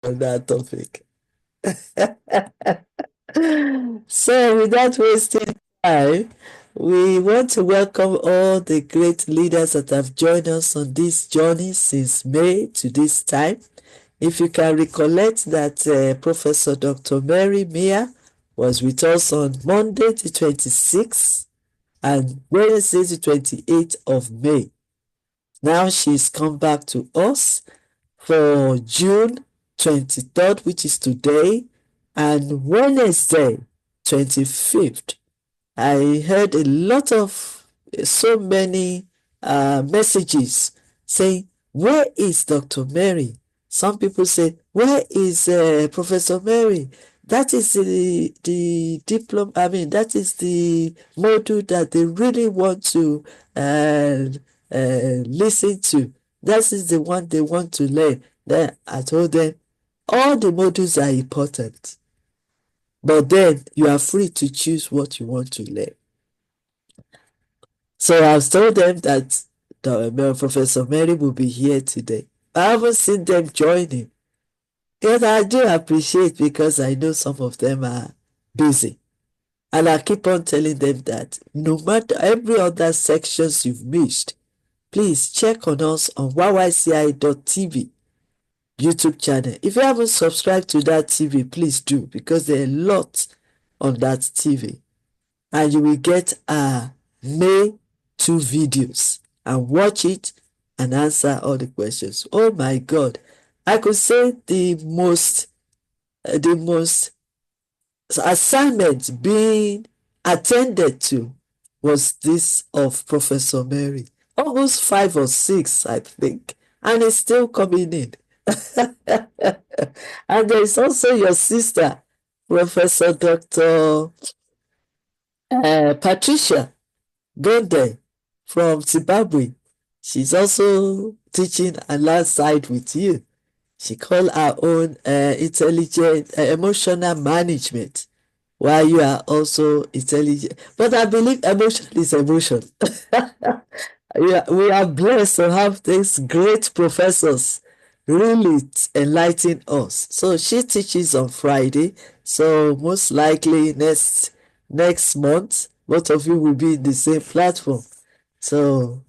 on that topic. So, without wasting time, we want to welcome all the great leaders that have joined us on this journey since May to this time. If you can recollect that Professor Dr. Mary Mia was with us on Monday the 26th and Wednesday the 28th of May. Now she's come back to us for June 23rd, which is today, and Wednesday 25th. I heard a lot of so many messages saying, where is Dr. Mary? Some people say, where is Professor Mary? That is the diploma, that is the module that they really want to listen to. That is the one they want to learn. Then I told them, all the modules are important, but then you are free to choose what you want to learn. So I've told them that Professor Mary will be here today. I haven't seen them joining. Yet I do appreciate, because I know some of them are busy. And I keep on telling them that no matter every other sections you've missed, please check on us on YYCI.tv YouTube channel. If you haven't subscribed to that TV, please do, because there are lots on that TV. And you will get our May 2 videos and watch it and answer all the questions. Oh my God. I could say the most assignment being attended to was this of Professor Mary. Almost 5 or 6, I think. And it's still coming in. And there is also your sister, Professor Dr. Patricia Gonde from Zimbabwe. She's also teaching alongside with you. She called her own intelligent emotional management, while you are also intelligent. But I believe emotion is emotion. We are blessed to have these great professors really enlighten us. So she teaches on Friday. So most likely next month, both of you will be in the same platform. So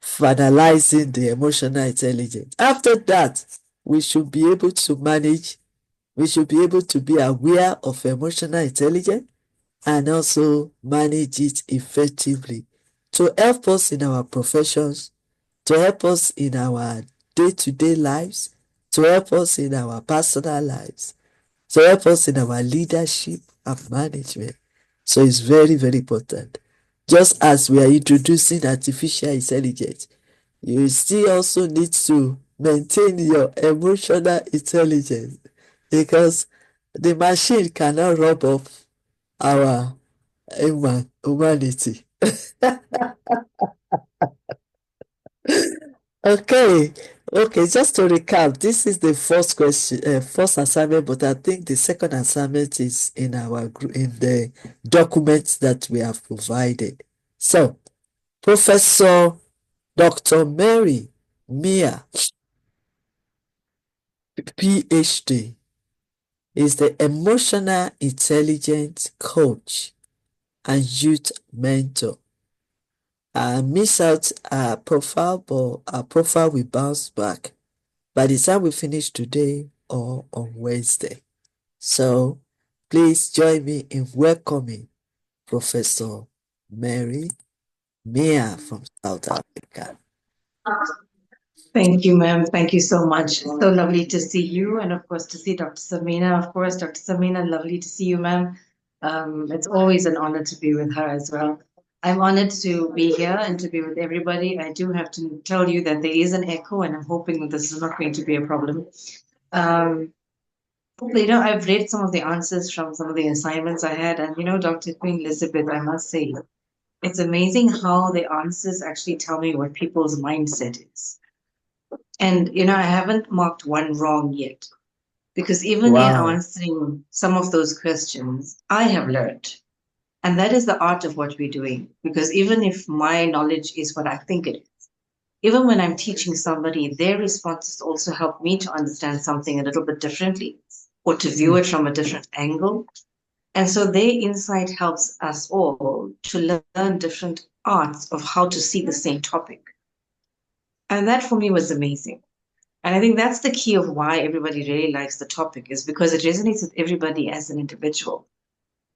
finalizing the emotional intelligence. After that, we should be able to manage, we should be able to be aware of emotional intelligence and also manage it effectively to help us in our professions, to help us in our day-to-day lives, to help us in our personal lives, to help us in our leadership and management. So it's very, very important. Just as we are introducing artificial intelligence, you still also need to maintain your emotional intelligence, because the machine cannot rub off our humanity. Okay, just to recap, this is the first question, first assignment, but I think the second assignment is in the documents that we have provided. So, Professor Dr. Mary Mia, PhD, is the emotional intelligence coach and youth mentor. I miss out our profile, but our profile will bounce back by the time we finish today or on Wednesday. So please join me in welcoming Professor Mary Mia from South Africa. Thank you, ma'am. Thank you so much. So lovely to see you, and of course to see Dr. Samina. Of course, Dr. Samina, lovely to see you, ma'am. It's always an honor to be with her as well. I'm honored to be here and to be with everybody. I do have to tell you that there is an echo, and I'm hoping that this is not going to be a problem. I've read some of the answers from some of the assignments I had, and Dr. Queen Elizabeth, I must say, it's amazing how the answers actually tell me what people's mindset is. And, I haven't marked one wrong yet, because even in answering some of those questions, I have learned. And that is the art of what we're doing, because even if my knowledge is what I think it is, Even when I'm teaching somebody, their responses also help me to understand something a little bit differently or to view it from a different angle. And so their insight helps us all to learn different arts of how to see the same topic. And that for me was amazing. And I think that's the key of why everybody really likes the topic, is because it resonates with everybody as an individual.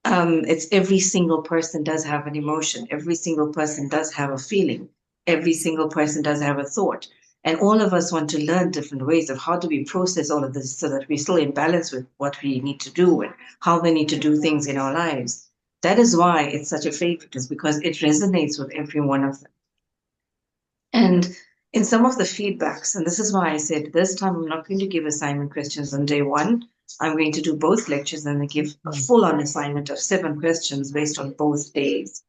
It's every single person does have an emotion. Every single person does have a feeling. Every single person does have a thought. And all of us want to learn different ways of how do we process all of this so that we're still in balance with what we need to do and how we need to do things in our lives. That is why it's such a favorite, is because it resonates with every one of them. And in some of the feedbacks, and this is why I said this time I'm not going to give assignment questions on day one. I'm going to do both lectures and I give a full on assignment of 7 questions based on both days.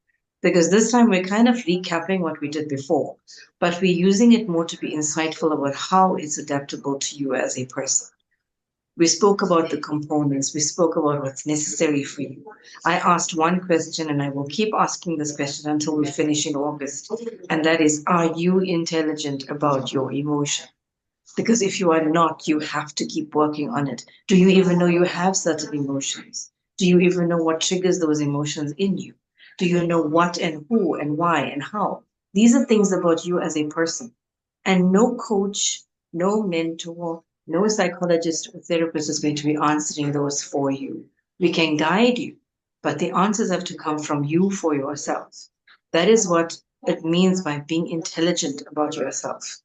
Because this time we're kind of recapping what we did before, but we're using it more to be insightful about how it's adaptable to you as a person. We spoke about the components. We spoke about what's necessary for you. I asked one question and I will keep asking this question until we finish in August. And that is, are you intelligent about your emotion? Because if you are not, you have to keep working on it. Do you even know you have certain emotions? Do you even know what triggers those emotions in you? Do you know what and who and why and how? These are things about you as a person. And no coach, no mentor, no psychologist or therapist is going to be answering those for you. We can guide you, but the answers have to come from you for yourself. That is what it means by being intelligent about yourself.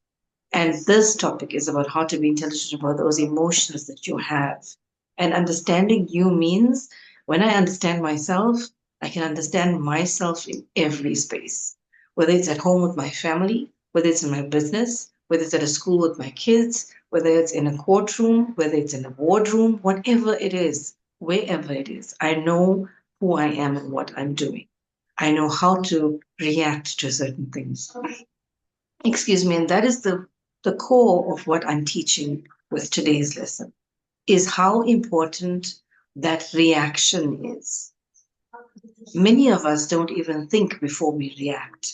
And this topic is about how to be intelligent about those emotions that you have. And understanding you means when I understand myself, I can understand myself in every space, whether it's at home with my family, whether it's in my business, whether it's at a school with my kids, whether it's in a courtroom, whether it's in a boardroom, whatever it is, wherever it is. I know who I am and what I'm doing. I know how to react to certain things. Excuse me, and that is the core of what I'm teaching with today's lesson, is how important that reaction is. Many of us don't even think before we react.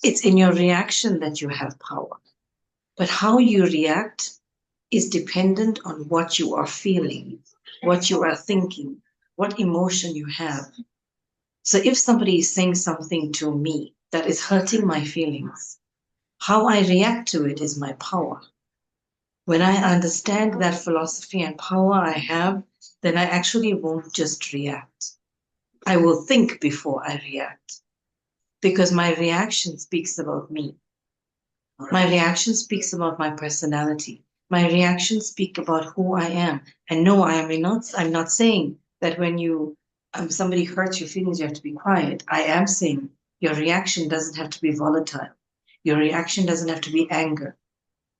It's in your reaction that you have power. But how you react is dependent on what you are feeling, what you are thinking, what emotion you have. So if somebody is saying something to me that is hurting my feelings, how I react to it is my power. When I understand that philosophy and power I have, then I actually won't just react. I will think before I react, because my reaction speaks about me. My reaction speaks about my personality. My reactions speak about who I am. And no, I'm not saying that when you somebody hurts your feelings, you have to be quiet. I am saying your reaction doesn't have to be volatile. Your reaction doesn't have to be anger.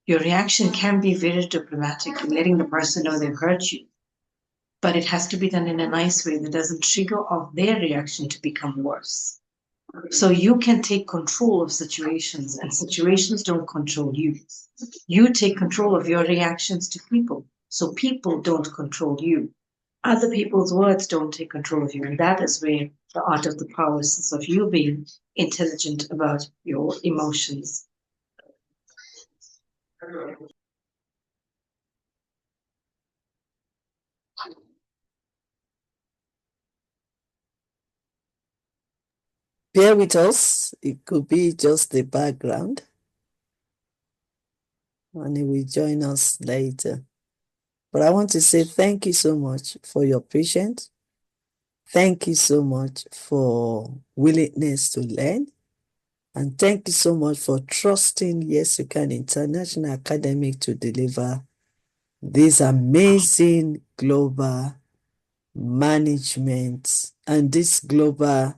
Your reaction can be very diplomatic in letting the person know they've hurt you, but it has to be done in a nice way that doesn't trigger off their reaction to become worse. So you can take control of situations, and situations don't control you. You take control of your reactions to people, so people don't control you. Other people's words don't take control of you, and that is where the art of the power is of you being intelligent about your emotions. Bear with us. It could be just the background, and he will join us later. But I want to say thank you so much for your patience. Thank you so much for willingness to learn. And thank you so much for trusting YYCIA International Academic to deliver this amazing global management and this global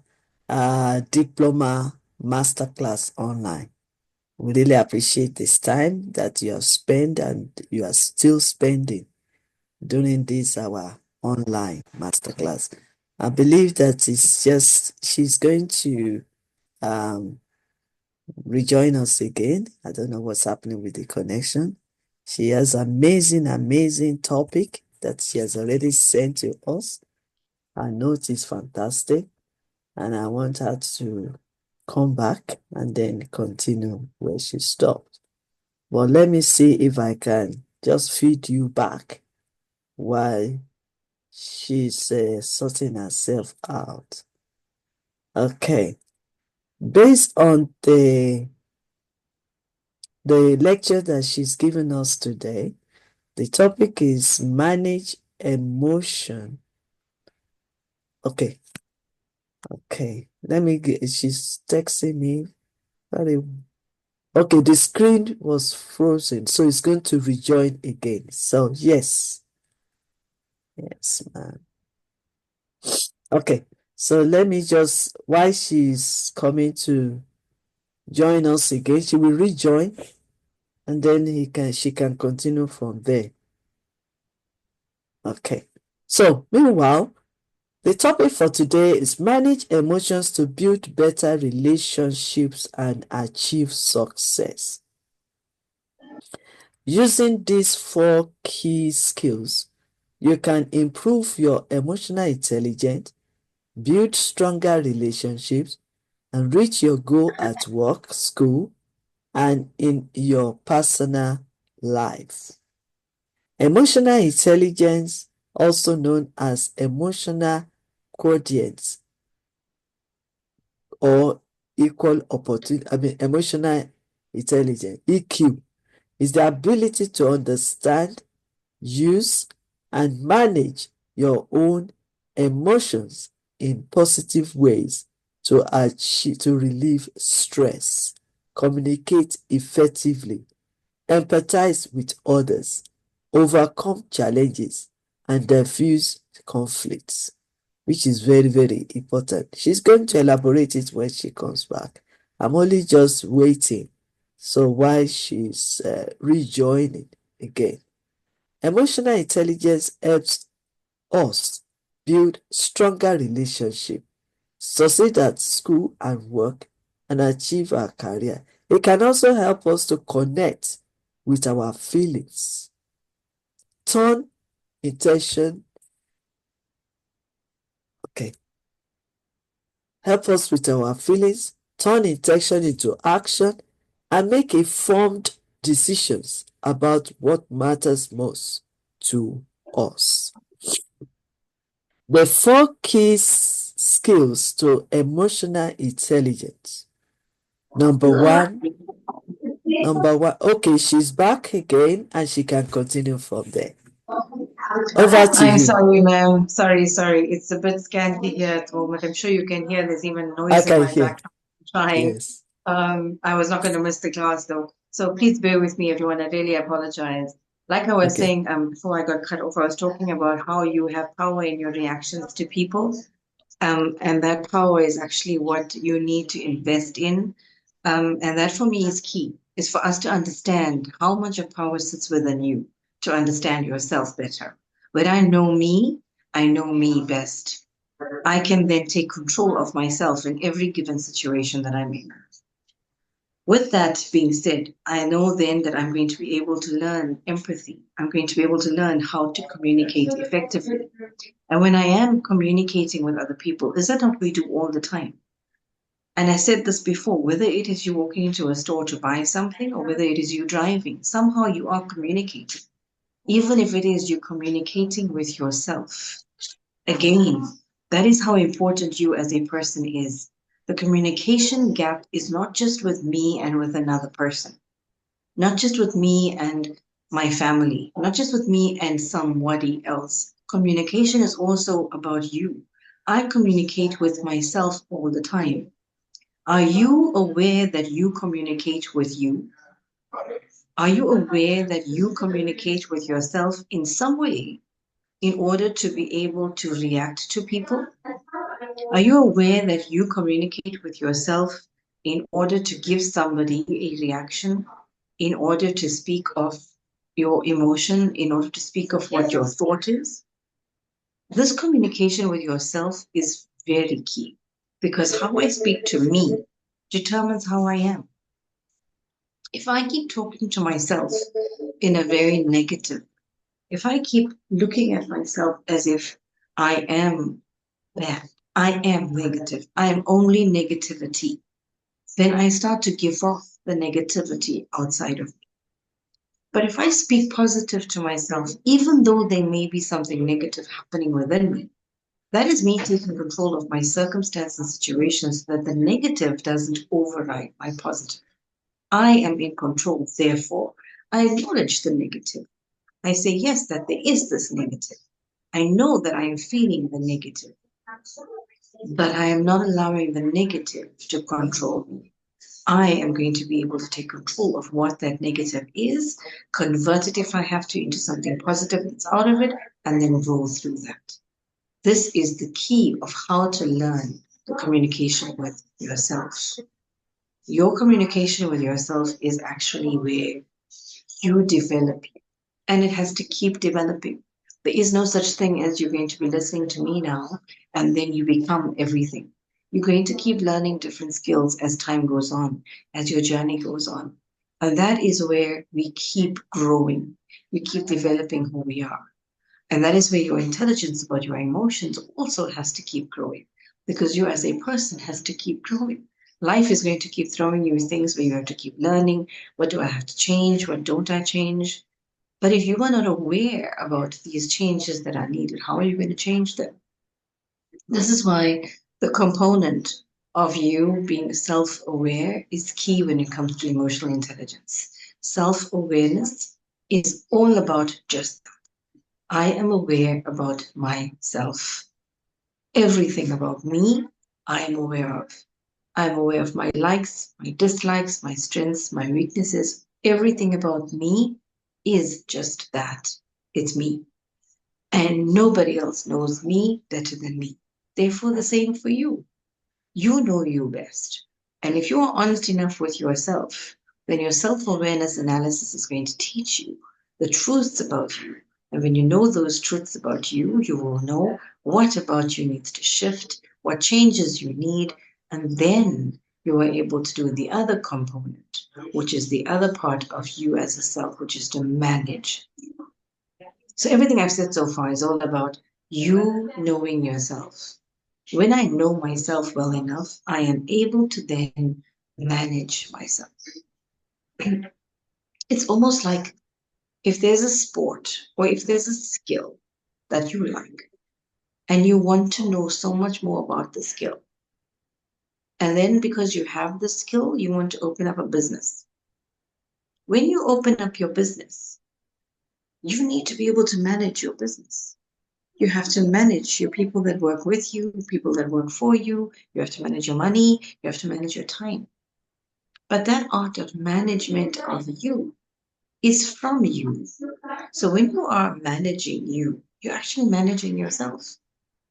diploma masterclass online. We really appreciate this time that you have spent and you are still spending during this our online masterclass. I believe that it's just she's going to um, rejoin us again. I don't know what's happening with the connection. She has amazing topic that she has already sent to us. Her note is fantastic, and I want her to come back and then continue where she stopped. But let me see if I can just feed you back while she's sorting herself out. Okay. Based on the lecture that she's given us today, the topic is manage emotion. Okay. Okay. Let me get, she's texting me. Sorry. Okay, the screen was frozen, so it's going to rejoin again. So yes. Yes, ma'am. Okay. So let me just, while she's coming to join us again, she will rejoin and then she can continue from there. Okay. So meanwhile, the topic for today is manage emotions to build better relationships and achieve success. Using these 4 key skills, you can improve your emotional intelligence, build stronger relationships, and reach your goal at work, school, and in your personal life. Emotional intelligence, also known as emotional quotient or equal opportunity, emotional intelligence, EQ, is the ability to understand, use, and manage your own emotions in positive ways to relieve stress, communicate effectively, empathize with others, overcome challenges, and diffuse conflicts, which is very, very important. She's going to elaborate it when she comes back. I'm only just waiting. So while she's rejoining again, emotional intelligence helps us build stronger relationships, succeed at school and work, and achieve our career. It can also help us to connect with our feelings, turn intention, okay, help us with our feelings, turn intention into action, and make informed decisions about what matters most to us. The 4 key skills to emotional intelligence. Number one. Okay, she's back again and she can continue from there. Over to I'm you. sorry, ma'am. Sorry. It's a bit scanty here at the moment. I'm sure you can hear there's even I noise in can my hear. background. Trying. Yes. I was not going to miss the class though. So please bear with me, everyone. I really apologize. Like I was Okay. saying, before I got cut off, I was talking about how you have power in your reactions to people. And that power is actually what you need to invest in. And that for me is key, is for us to understand how much of power sits within you to understand yourself better. When I know me best. I can then take control of myself in every given situation that I'm in. With that being said, I know then that I'm going to be able to learn empathy. I'm going to be able to learn how to communicate effectively. And when I am communicating with other people, is that not we do all the time? And I said this before, whether it is you walking into a store to buy something or whether it is you driving, somehow you are communicating. Even if it is you communicating with yourself. Again, that is how important you as a person is. The communication gap is not just with me and with another person, not just with me and my family, not just with me and somebody else. Communication is also about you. I communicate with myself all the time. Are you aware that you communicate with you? Are you aware that you communicate with yourself in some way in order to be able to react to people? Are you aware that you communicate with yourself in order to give somebody a reaction, in order to speak of your emotion, in order to speak of what your thought is? This communication with yourself is very key because how I speak to me determines how I am. If I keep talking to myself in a very negative, if I keep looking at myself as if I am bad, I am negative, I am only negativity, then I start to give off the negativity outside of me. But if I speak positive to myself, even though there may be something negative happening within me, that is me taking control of my circumstance and situations so that the negative doesn't override my positive. I am in control, therefore, I acknowledge the negative. I say, yes, that there is this negative. I know that I am feeling the negative, but I am not allowing the negative to control me. I am going to be able to take control of what that negative is, convert it if I have to into something positive that's out of it, and then roll through that. This is the key of how to learn the communication with yourself. Your communication with yourself is actually where you develop, and it has to keep developing. There is no such thing as you're going to be listening to me now and then you become everything. You're going to keep learning different skills as time goes on, as your journey goes on. And that is where we keep growing. We keep developing who we are. And that is where your intelligence about your emotions also has to keep growing because you as a person has to keep growing. Life is going to keep throwing you things where you have to keep learning. What do I have to change? What don't I change? But if you are not aware about these changes that are needed, how are you going to change them? This is why the component of you being self aware is key when it comes to emotional intelligence. Self awareness is all about just that. I am aware about myself. Everything about me, I am aware of. I'm aware of my likes, my dislikes, my strengths, my weaknesses. Everything about me is just that. It's me. And nobody else knows me better than me. Therefore, the same for you. You know you best. And if you are honest enough with yourself, then your self awareness analysis is going to teach you the truths about you. And when you know those truths about you, you will know what about you needs to shift, what changes you need, and then you are able to do the other component, which is the other part of you as a self, which is to manage. So everything I've said so far is all about you knowing yourself. When I know myself well enough, I am able to then manage myself. It's almost like if there's a sport or if there's a skill that you like and you want to know so much more about the skill. And then because you have the skill, you want to open up a business. When you open up your business, you need to be able to manage your business. You have to manage your people that work with you, people that work for you. You have to manage your money. You have to manage your time. But that art of management of you is from you. So when you are managing you, you're actually managing yourself.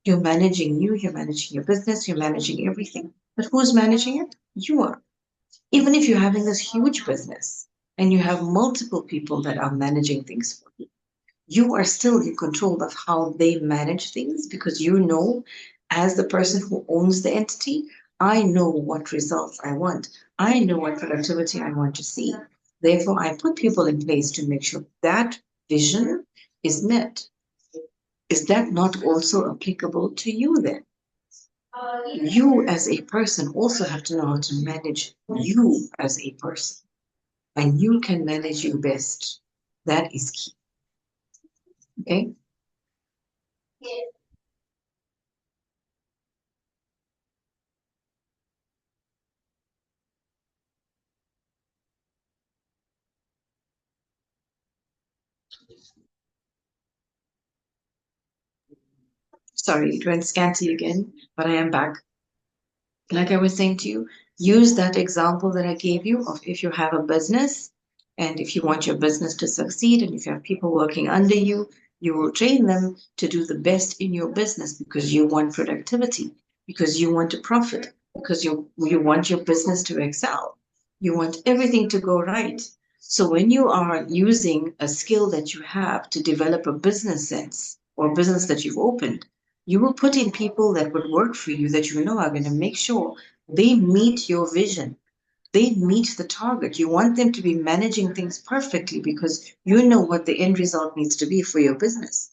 You're managing you, you're managing your business, you're managing everything. But who's managing it? You are. Even if you're having this huge business and you have multiple people that are managing things for you, you are still in control of how they manage things because you know, as the person who owns the entity, I know what results I want. I know what productivity I want to see. Therefore, I put people in place to make sure that vision is met. Is that not also applicable to you then? You as a person also have to know how to manage you as a person. And you can manage you best. That is key. Okay? Sorry, it went scanty again, but I am back. Like I was saying to you, use that example that I gave you of if you have a business and if you want your business to succeed and if you have people working under you, you will train them to do the best in your business because you want productivity, because you want to profit, because you want your business to excel. You want everything to go right. So when you are using a skill that you have to develop a business sense or business that you've opened, you will put in people that would work for you that you know are going to make sure they meet your vision. They meet the target. You want them to be managing things perfectly because you know what the end result needs to be for your business.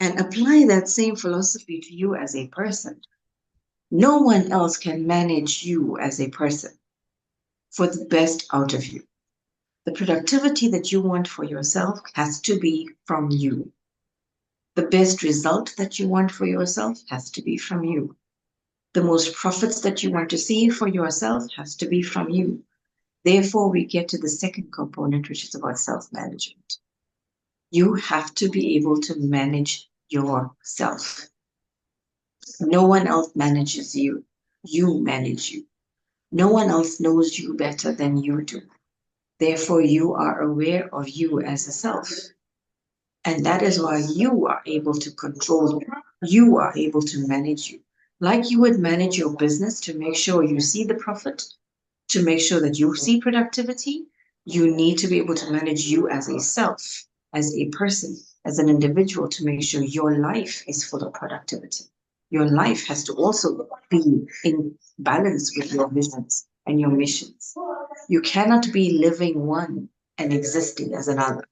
And apply that same philosophy to you as a person. No one else can manage you as a person. for the best out of you. The productivity that you want for yourself has to be from you. The best result that you want for yourself has to be from you. The most profits that you want to see for yourself has to be from you. Therefore, we get to the second component, which is about self-management. You have to be able to manage yourself. No one else manages you. You manage you. No one else knows you better than you do. Therefore, you are aware of you as a self. And that is why you are able to control you. You are able to manage you. Like you would manage your business to make sure you see the profit, to make sure that you see productivity, you need to be able to manage you as a self, as a person, as an individual to make sure your life is full of productivity. Your life has to also be in balance with your visions and your missions. You cannot be living one and existing as another.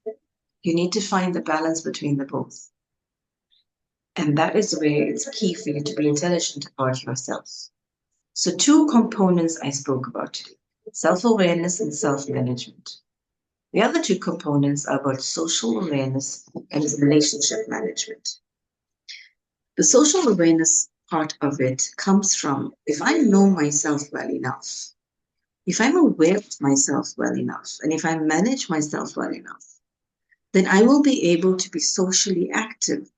You need to find the balance between the both. And that is where it's key for you to be intelligent about yourself. So, two components I spoke about today: self-awareness and self-management. The other two components are about social awareness and relationship management. The social awareness part of it comes from if I know myself well enough, if I'm aware of myself well enough, and if I manage myself well enough, then I will be able to be socially active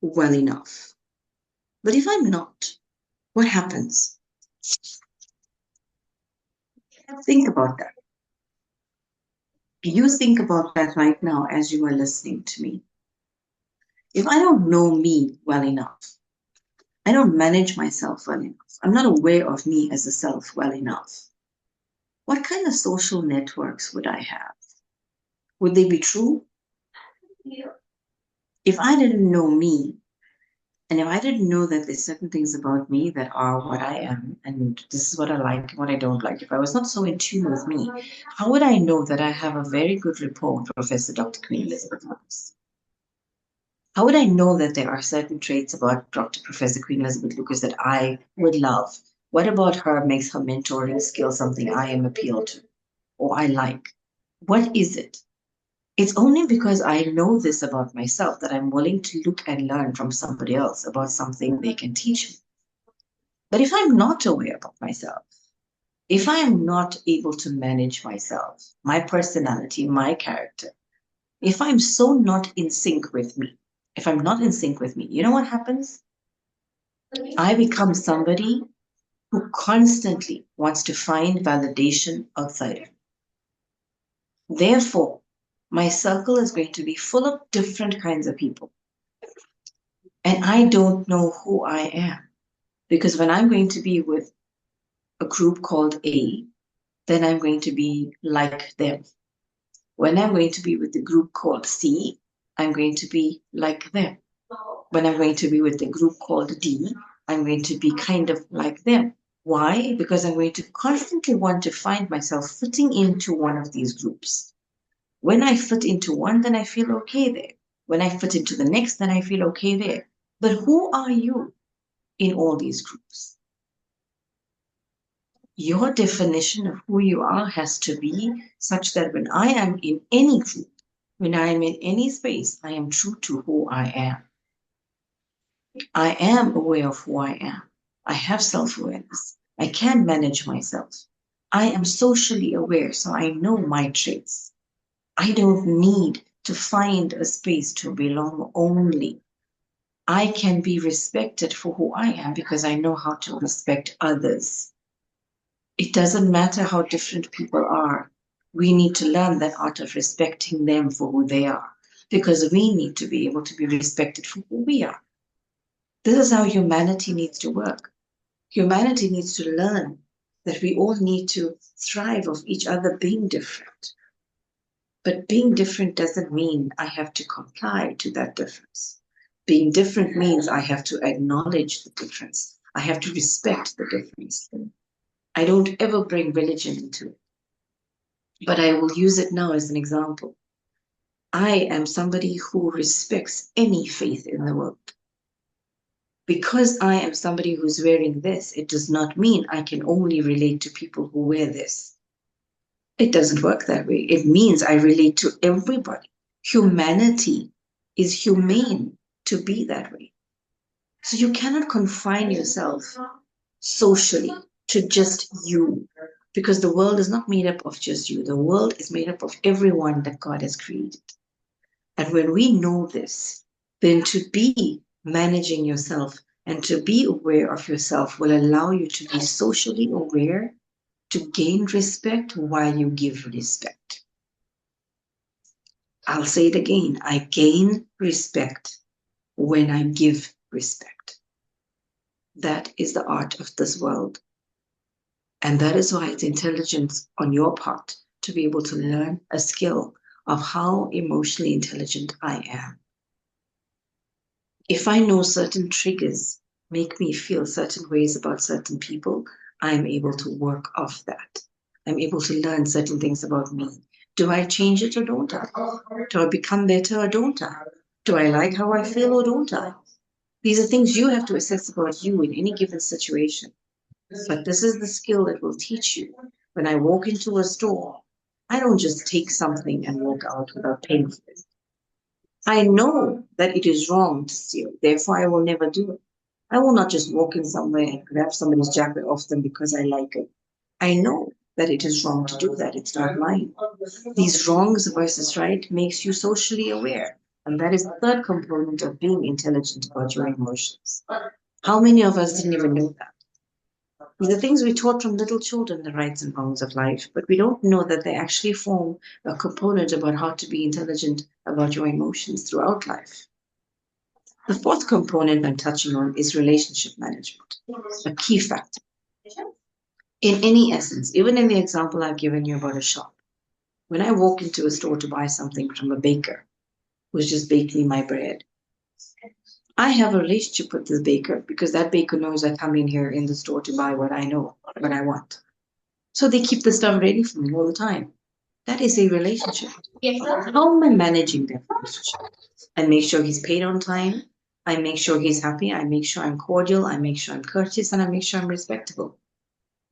well enough. But if I'm not, what happens? Think about that. You think about that right now as you are listening to me. If I don't know me well enough, I don't manage myself well enough, I'm not aware of me as a self well enough, what kind of social networks would I have? Would they be true? If I didn't know me, and if I didn't know that there's certain things about me that are what I am, and this is what I like and what I don't like, if I was not so in tune with me, how would I know that I have a very good rapport with Professor Dr. Queen Elizabeth Lucas? How would I know that there are certain traits about Dr. Professor Queen Elizabeth Lucas that I would love? What about her makes her mentoring skill something I am appealed to or I like? What is it? It's only because I know this about myself that I'm willing to look and learn from somebody else about something they can teach me. But if I'm not aware of myself, if I am not able to manage myself, my personality, my character, if I'm so not in sync with me, if I'm not in sync with me, you know what happens? I become somebody who constantly wants to find validation outside of me. Therefore, my circle is going to be full of different kinds of people. And I don't know who I am. Because when I'm going to be with a group called A, then I'm going to be like them. When I'm going to be with the group called C, I'm going to be like them. When I'm going to be with the group called D, I'm going to be kind of like them. Why? Because I'm going to constantly want to find myself fitting into one of these groups. When I fit into one, then I feel okay there. When I fit into the next, then I feel okay there. But who are you in all these groups? Your definition of who you are has to be such that when I am in any group, when I am in any space, I am true to who I am. I am aware of who I am. I have self-awareness. I can manage myself. I am socially aware, so I know my traits. I don't need to find a space to belong only. I can be respected for who I am because I know how to respect others. It doesn't matter how different people are. We need to learn that art of respecting them for who they are because we need to be able to be respected for who we are. This is how humanity needs to work. Humanity needs to learn that we all need to thrive of each other being different. But being different doesn't mean I have to comply to that difference. Being different means I have to acknowledge the difference. I have to respect the difference. I don't ever bring religion into it, but I will use it now as an example. I am somebody who respects any faith in the world. Because I am somebody who's wearing this, it does not mean I can only relate to people who wear this. It doesn't work that way. It means I relate to everybody. Humanity is humane to be that way. So you cannot confine yourself socially to just you, because the world is not made up of just you. The world is made up of everyone that God has created. And when we know this, then to be managing yourself and to be aware of yourself will allow you to be socially aware, to gain respect while you give respect. I'll say it again. I gain respect when I give respect. That is the art of this world. And that is why it's intelligence on your part to be able to learn a skill of how emotionally intelligent I am. If I know certain triggers make me feel certain ways about certain people, I'm able to work off that. I'm able to learn certain things about me. Do I change it or don't I? Do I become better or don't I? Do I like how I feel or don't I? These are things you have to assess about you in any given situation. But this is the skill that will teach you. When I walk into a store, I don't just take something and walk out without paying for it. I know that it is wrong to steal, therefore I will never do it. I will not just walk in somewhere and grab somebody's jacket off them because I like it. I know that it is wrong to do that. It's not mine. These wrongs versus right makes you socially aware. And that is the third component of being intelligent about your emotions. How many of us didn't even know that? These are things we taught from little children, the rights and wrongs of life, but we don't know that they actually form a component about how to be intelligent about your emotions throughout life. The fourth component I'm touching on is relationship management, a key factor. In any essence, even in the example I've given you about a shop, when I walk into a store to buy something from a baker who's just baking my bread, I have a relationship with this baker because that baker knows I come in here in the store to buy what I know, what I want. So they keep the stuff ready for me all the time. That is a relationship. How am I managing that relationship? I make sure he's paid on time. I make sure he's happy. I make sure I'm cordial. I make sure I'm courteous, and I make sure I'm respectable.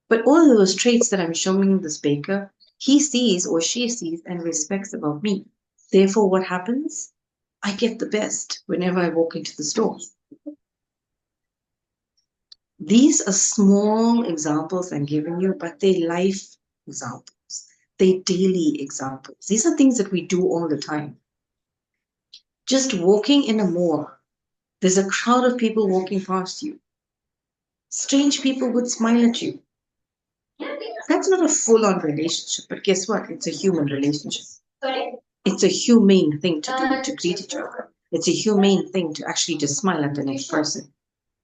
But all of those traits that I'm showing this baker, he sees or she sees and respects about me. Therefore, what happens? I get the best whenever I walk into the store. These are small examples I'm giving you, but they're life examples. They're daily examples. These are things that we do all the time. Just walking in a mall, there's a crowd of people walking past you. Strange people would smile at you. That's not a full-on relationship, but guess what? It's a human relationship. It's a humane thing to do, to greet each other. It's a humane thing to actually just smile at the next person.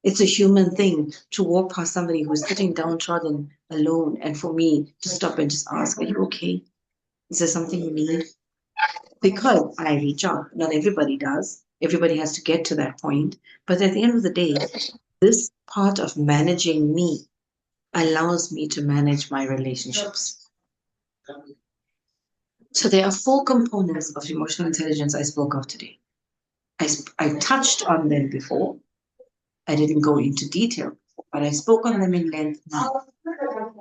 It's a human thing to walk past somebody who's sitting downtrodden alone and for me to stop and just ask, are you okay? Is there something you need? Because I reach out. Not everybody does. Everybody has to get to that point. But at the end of the day, this part of managing me allows me to manage my relationships. So there are four components of emotional intelligence I spoke of today. I touched on them before. I didn't go into detail, but I spoke on them in length now.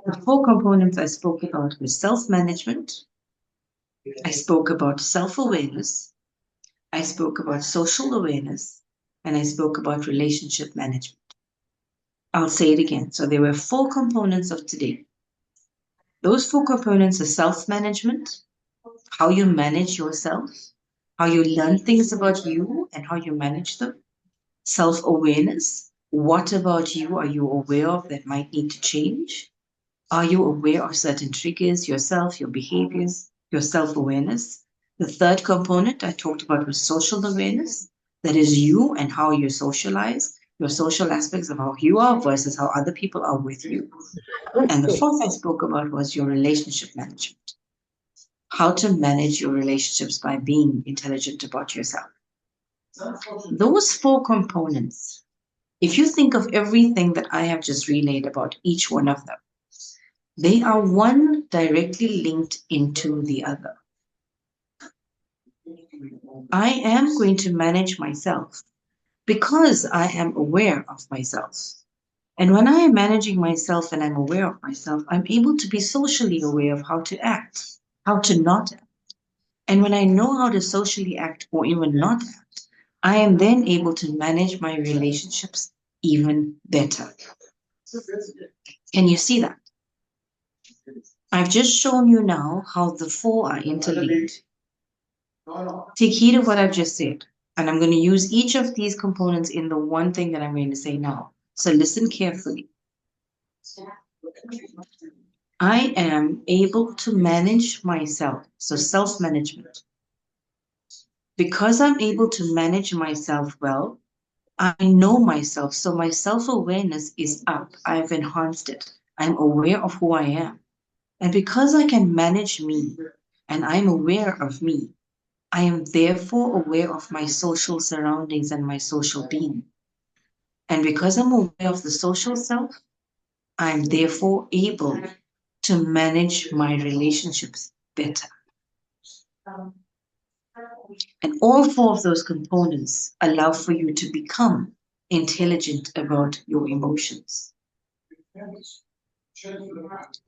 The four components I spoke about were self-management. I spoke about self-awareness. I spoke about social awareness. And I spoke about relationship management. I'll say it again. So there were four components of today. Those four components are self-management, how you manage yourself, how you learn things about you and how you manage them. Self-awareness, what about you are you aware of that might need to change? Are you aware of certain triggers, yourself, your behaviors, your self-awareness? The third component I talked about was social awareness. That is you and how you socialize, your social aspects of how you are versus how other people are with you. And the fourth I spoke about was your relationship management. How to manage your relationships by being intelligent about yourself. Those four components, if you think of everything that I have just relayed about each one of them, they are one directly linked into the other. I am going to manage myself because I am aware of myself. And when I am managing myself and I'm aware of myself, I'm able to be socially aware of how to act, how to not act. And when I know how to socially act or even not act, I am then able to manage my relationships even better. Can you see that? I've just shown you now how the four are interlinked. Take heed of what I've just said. And I'm going to use each of these components in the one thing that I'm going to say now. So listen carefully. I am able to manage myself. So self-management. Because I'm able to manage myself well, I know myself. So my self-awareness is up. I've enhanced it. I'm aware of who I am. And because I can manage me and I'm aware of me, I am therefore aware of my social surroundings and my social being. And because I'm aware of the social self, I'm therefore able to manage my relationships better. And all four of those components allow for you to become intelligent about your emotions.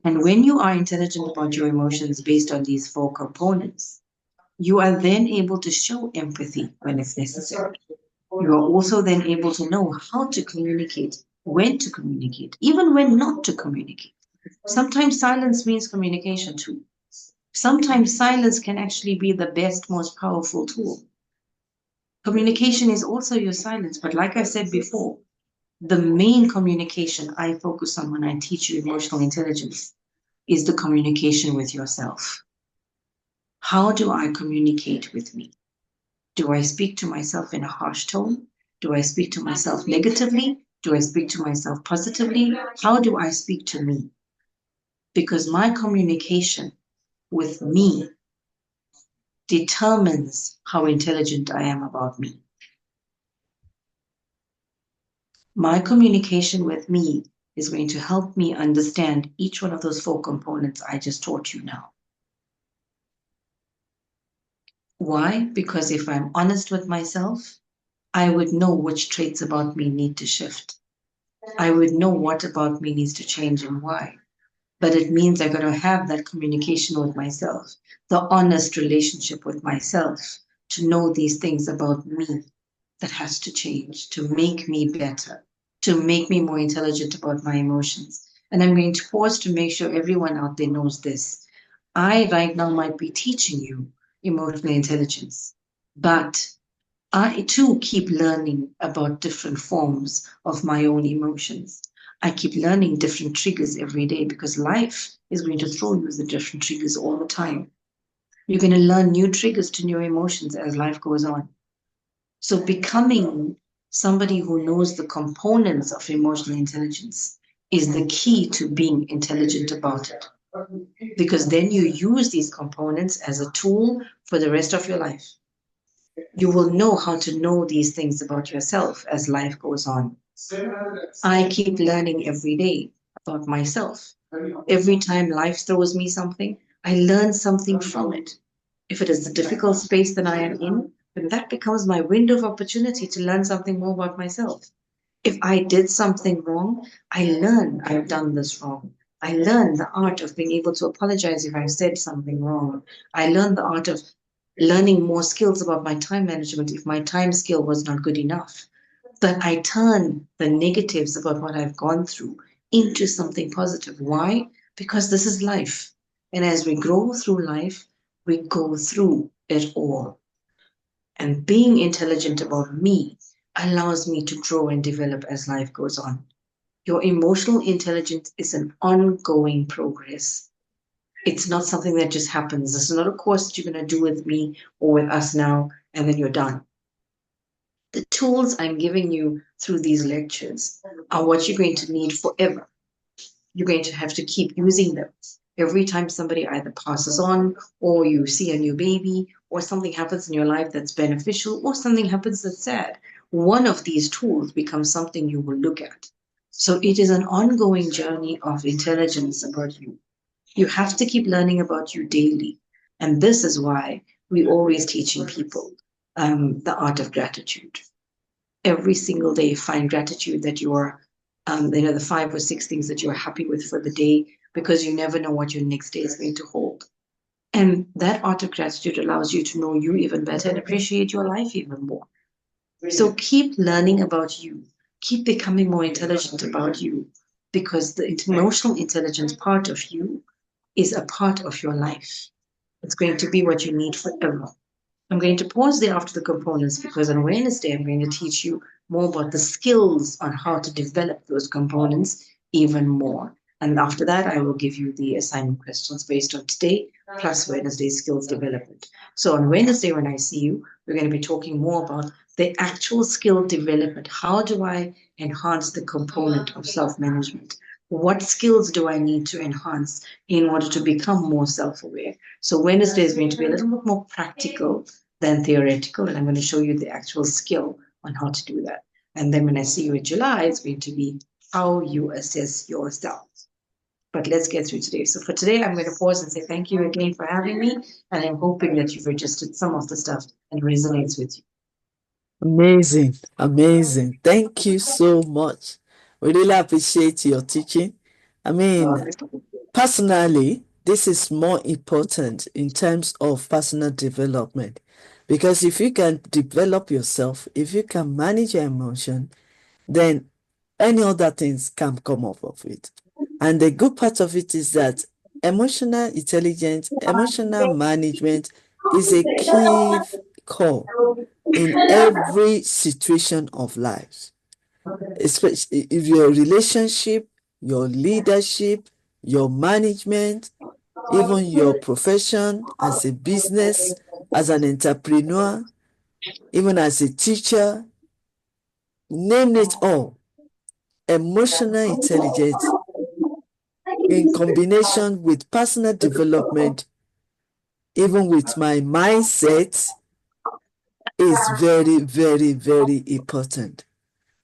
And when you are intelligent about your emotions based on these four components, you are then able to show empathy when it's necessary. You are also then able to know how to communicate, when to communicate, even when not to communicate. Sometimes silence means communication too. Sometimes silence can actually be the best, most powerful tool. Communication is also your silence, but like I said before, the main communication I focus on when I teach you emotional intelligence is the communication with yourself. How do I communicate with me? Do I speak to myself in a harsh tone? Do I speak to myself negatively? Do I speak to myself positively? How do I speak to me? Because my communication with me determines how intelligent I am about me. My communication with me is going to help me understand each one of those four components I just taught you now. Why? Because if I'm honest with myself, I would know which traits about me need to shift. I would know what about me needs to change and why. But it means I got to have that communication with myself, the honest relationship with myself, to know these things about me that has to change, to make me better, to make me more intelligent about my emotions. And I'm going to pause to make sure everyone out there knows this. I right now might be teaching you emotional intelligence, but I too keep learning about different forms of my own emotions. I keep learning different triggers every day because life is going to throw you the different triggers all the time. You're going to learn new triggers to new emotions as life goes on. So becoming somebody who knows the components of emotional intelligence is the key to being intelligent about it. Because then you use these components as a tool for the rest of your life. You will know how to know these things about yourself as life goes on. I keep learning every day about myself. Every time life throws me something, I learn something from it. If it is a difficult space that I am in, then that becomes my window of opportunity to learn something more about myself. If I did something wrong, I learn I've done this wrong. I learn the art of being able to apologize if I've said something wrong. I learn the art of learning more skills about my time management if my time skill was not good enough. But I turn the negatives about what I've gone through into something positive. Why? Because this is life. And as we grow through life, we go through it all. And being intelligent about me allows me to grow and develop as life goes on. Your emotional intelligence is an ongoing progress. It's not something that just happens. This is not a course that you're going to do with me or with us now, and then you're done. The tools I'm giving you through these lectures are what you're going to need forever. You're going to have to keep using them. Every time somebody either passes on, or you see a new baby, or something happens in your life that's beneficial, or something happens that's sad, one of these tools becomes something you will look at. So it is an ongoing journey of intelligence about you. You have to keep learning about you daily. And this is why we always teaching people the art of gratitude. Every single day, find gratitude that you are the 5 or 6 things that you're happy with for the day, because you never know what your next day is going to hold. And that art of gratitude allows you to know you even better and appreciate your life even more. So keep learning about you, keep becoming more intelligent about you, because the emotional intelligence part of you is a part of your life. It's going to be what you need forever. I'm going to pause there after the components, because on Wednesday, I'm going to teach you more about the skills on how to develop those components even more. And after that, I will give you the assignment questions based on today plus Wednesday's skills development. So on Wednesday, when I see you, we're going to be talking more about the actual skill development. How do I enhance the component of self management? What skills do I need to enhance in order to become more self aware? So, Wednesday is going to be a little bit more practical than theoretical, and I'm going to show you the actual skill on how to do that. And then when I see you in July, it's going to be how you assess yourself. But let's get through today. So for today, I'm going to pause and say thank you again for having me. And I'm hoping that you've registered some of the stuff and resonates with you. Amazing, amazing. Thank you so much. We really appreciate your teaching. I mean, personally, this is more important in terms of personal development, because if you can develop yourself, if you can manage your emotion, then any other things can come up of it. And the good part of it is that emotional intelligence, emotional management is a key core in every situation of life, especially if your relationship, your leadership, your management, even your profession as a business, as an entrepreneur, even as a teacher, name it all. Emotional intelligence in combination with personal development, even with my mindset, is very, very, very important.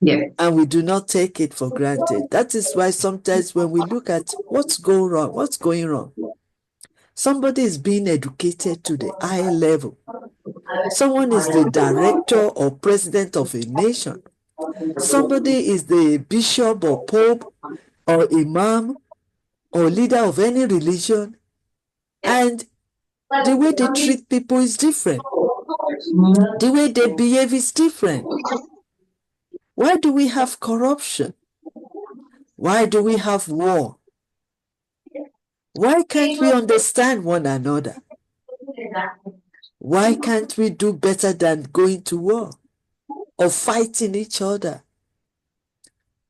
Yeah. And we do not take it for granted. That is why sometimes when we look at what's going wrong, somebody is being educated to the high level. Someone is the director or president of a nation. Somebody is the bishop or pope or imam or leader of any religion, and the way they treat people is different. The way they behave is different. Why do we have corruption? Why do we have war? Why can't we understand one another? Why can't we do better than going to war or fighting each other?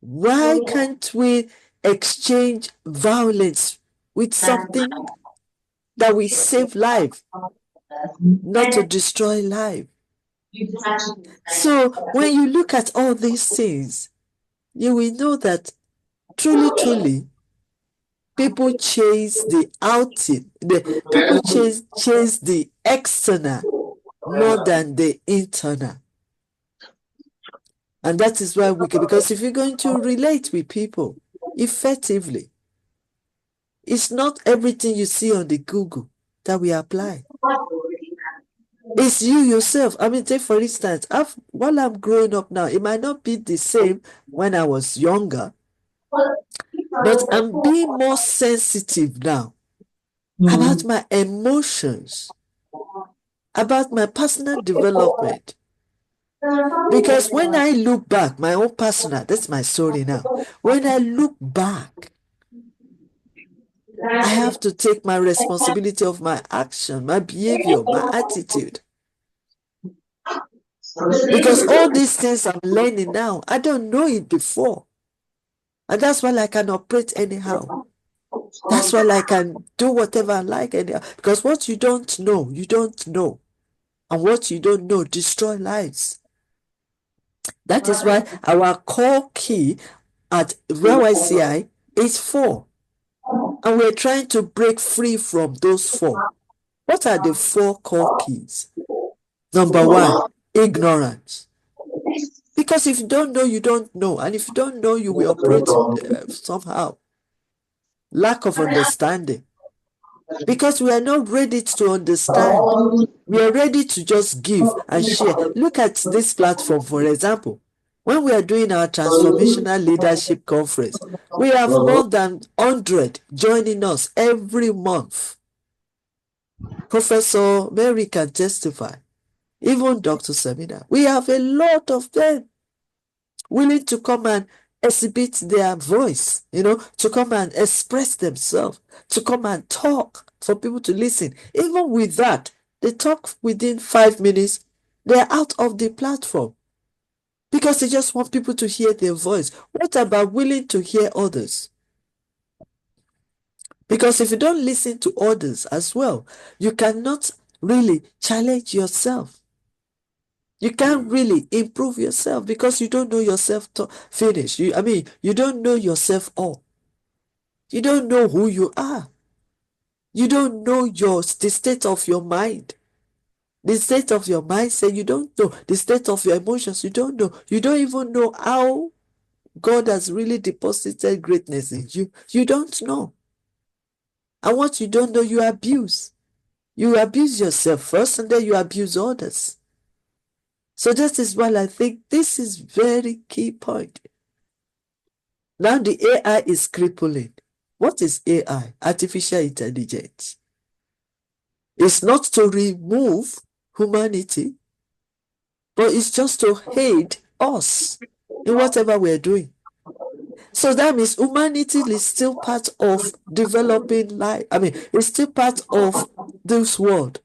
Why can't we exchange violence with something that will save life, not to destroy life? So when you look at all these things, you will know that truly, truly, people chase the outing, people chase the external more than the internal. And that is why because if you're going to relate with people effectively, it's not everything you see on the Google that we apply. It's you yourself. I mean, take for instance, while I'm growing up now, it might not be the same when I was younger, but I'm being more sensitive now about my emotions, about my personal development. Because when I look back, my own personal, that's my story now. When I look back, I have to take my responsibility of my action, my behavior, my attitude. Because all these things I'm learning now, I don't know it before. And that's why I can operate anyhow. That's why I can do whatever I like anyhow. Because what you don't know, you don't know. And what you don't know destroy lives. That is why our core key at YYCI is 4. And we're trying to break free from those 4. What are the 4 core keys? Number 1, ignorance. Because if you don't know, you don't know. And if you don't know, you will operate somehow. Lack of understanding. Because we are not ready to understand. We are ready to just give and share. Look at this platform, for example. When we are doing our transformational leadership conference, we have more than 100 joining us every month. Professor Mary can testify, even Dr. Samina. We have a lot of them willing to come and exhibit their voice, to come and express themselves, to come and talk for people to listen. Even with that, they talk within 5 minutes, they're out of the platform because they just want people to hear their voice. What about willing to hear others? Because if you don't listen to others as well, you cannot really challenge yourself. You can't really improve yourself because you don't know yourself finish. You don't know yourself all. You don't know who you are. You don't know the state of your mind. The state of your mindset, you don't know. The state of your emotions, you don't know. You don't even know how God has really deposited greatness in you. You don't know. And what you don't know, you abuse. You abuse yourself first and then you abuse others. So that is why I think this is very key point. Now the AI is crippling. What is AI? Artificial intelligence. It's not to remove humanity, but it's just to aid us in whatever we're doing. So that means humanity is still part of developing life. It's still part of this world.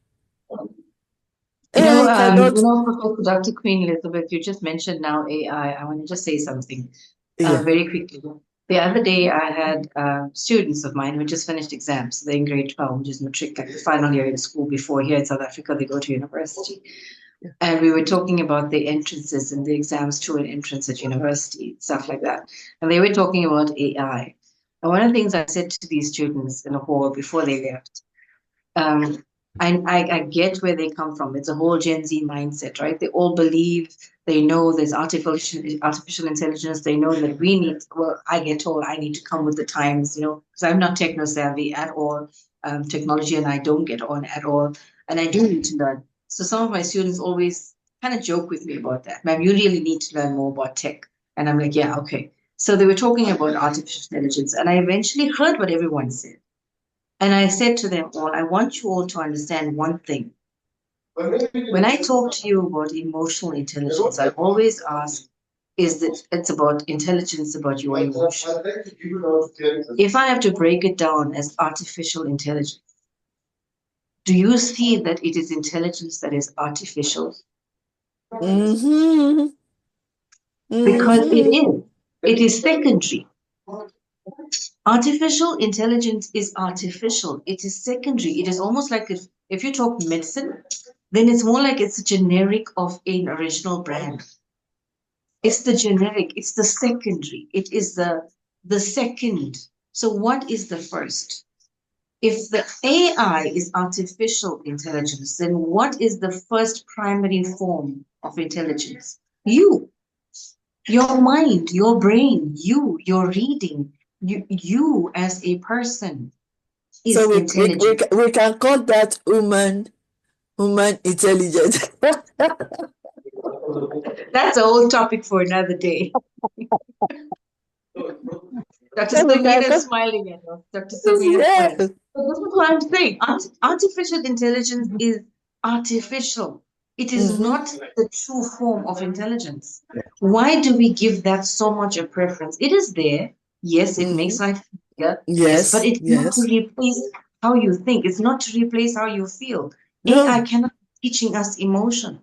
AI cannot. Professor Dr. Queen Elizabeth, you just mentioned now AI. I want to just say something Yeah. very quickly. The other day, I had students of mine who just finished exams. They're in grade 12, which is matric, like the final year in school before here in South Africa, they go to university. Yeah. And we were talking about the entrances and the exams to an entrance at university, stuff like that. And they were talking about AI. And one of the things I said to these students in the hall before they left, um, I get where they come from. It's a whole Gen Z mindset, right? They all believe, they know there's artificial intelligence. They know that we need, well, I get told I need to come with the times, because I'm not techno savvy at all, technology, and I don't get on at all. And I do need to learn. So some of my students always kind of joke with me about that. Ma'am, you really need to learn more about tech. And I'm like, yeah, okay. So they were talking about artificial intelligence, and I eventually heard what everyone said. And I said to them all, I want you all to understand one thing. When I talk to you about emotional intelligence, I always ask, is that it's about intelligence about your emotion. If I have to break it down as artificial intelligence, do you see that it is intelligence that is artificial? Mm-hmm. Because it Mm-hmm. is. It is secondary. Artificial intelligence is artificial. It is secondary. It is almost like if you talk medicine, then it's more like it's a generic of an original brand. It's the generic, it's the secondary, it is the second. So what is the first? If the AI is artificial intelligence, then what is the first primary form of intelligence? Your mind, your brain, your reading, you as a person So is intelligent. we can call that human intelligence. That's a whole topic for another day. Dr. So we can Samina is call. smiling at us. Dr. Samina is smiling. Yes. So this is what I'm saying. Artificial intelligence is artificial. It is Mm-hmm. not the true form of intelligence. Why do we give that so much a preference? It is there. Yes, it Mm-hmm. makes life easier. Yes, but Yes. it's not to Yes. replace how you think. It's not to replace how you feel. AI No. cannot be teaching us emotion.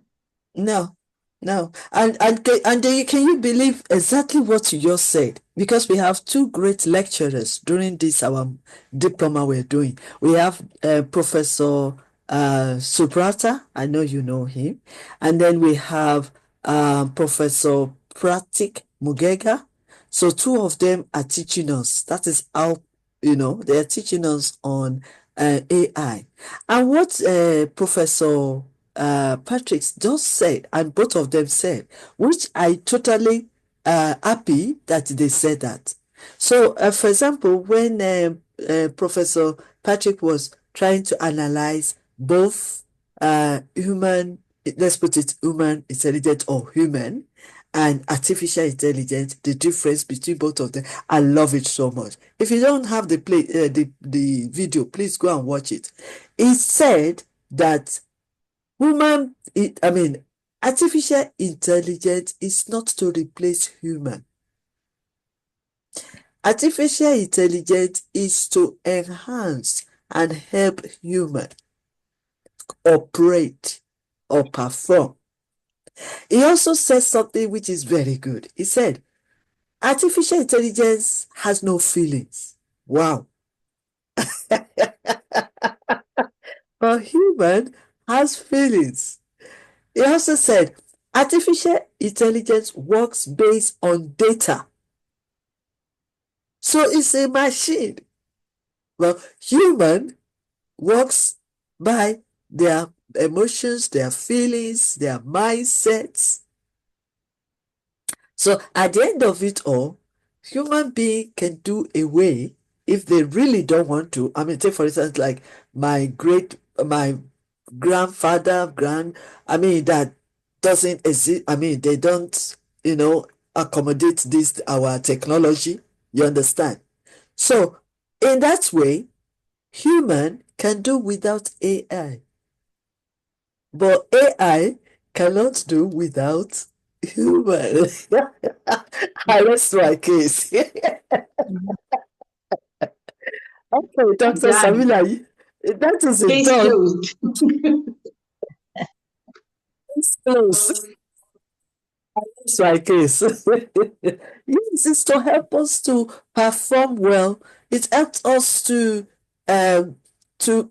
No, no. And can you believe exactly what you just said? Because we have two great lecturers during this our diploma we're doing. We have Professor Subrata. I know you know him. And then we have Professor Pratik Mugega. So two of them are teaching us. That is how, they are teaching us on AI. And what Professor Patrick just said, and both of them said, which I totally happy that they said that. So, for example, when Professor Patrick was trying to analyze both human, let's put it human intelligent or human, and artificial intelligence, the difference between both of them. I love it so much. If you don't have the video, please go and watch it. It said that artificial intelligence is not to replace human. Artificial intelligence is to enhance and help human operate or perform. He also said something which is very good. He said, artificial intelligence has no feelings. Wow. But human has feelings. He also said, artificial intelligence works based on data. So it's a machine. Well, human works by their emotions, their feelings, their mindsets. So at the end of it all, human being can do away if they really don't want to. I mean, take for instance, like my grandfather, that doesn't exist. I mean, they don't, accommodate this, our technology. You understand? So in that way, human can do without AI. But AI cannot do without human. I rest my case. Okay, Dr. Done. Samila, that is it Case done. closed. It's close. That's my case. Yes, it's to help us to perform well. It helps us to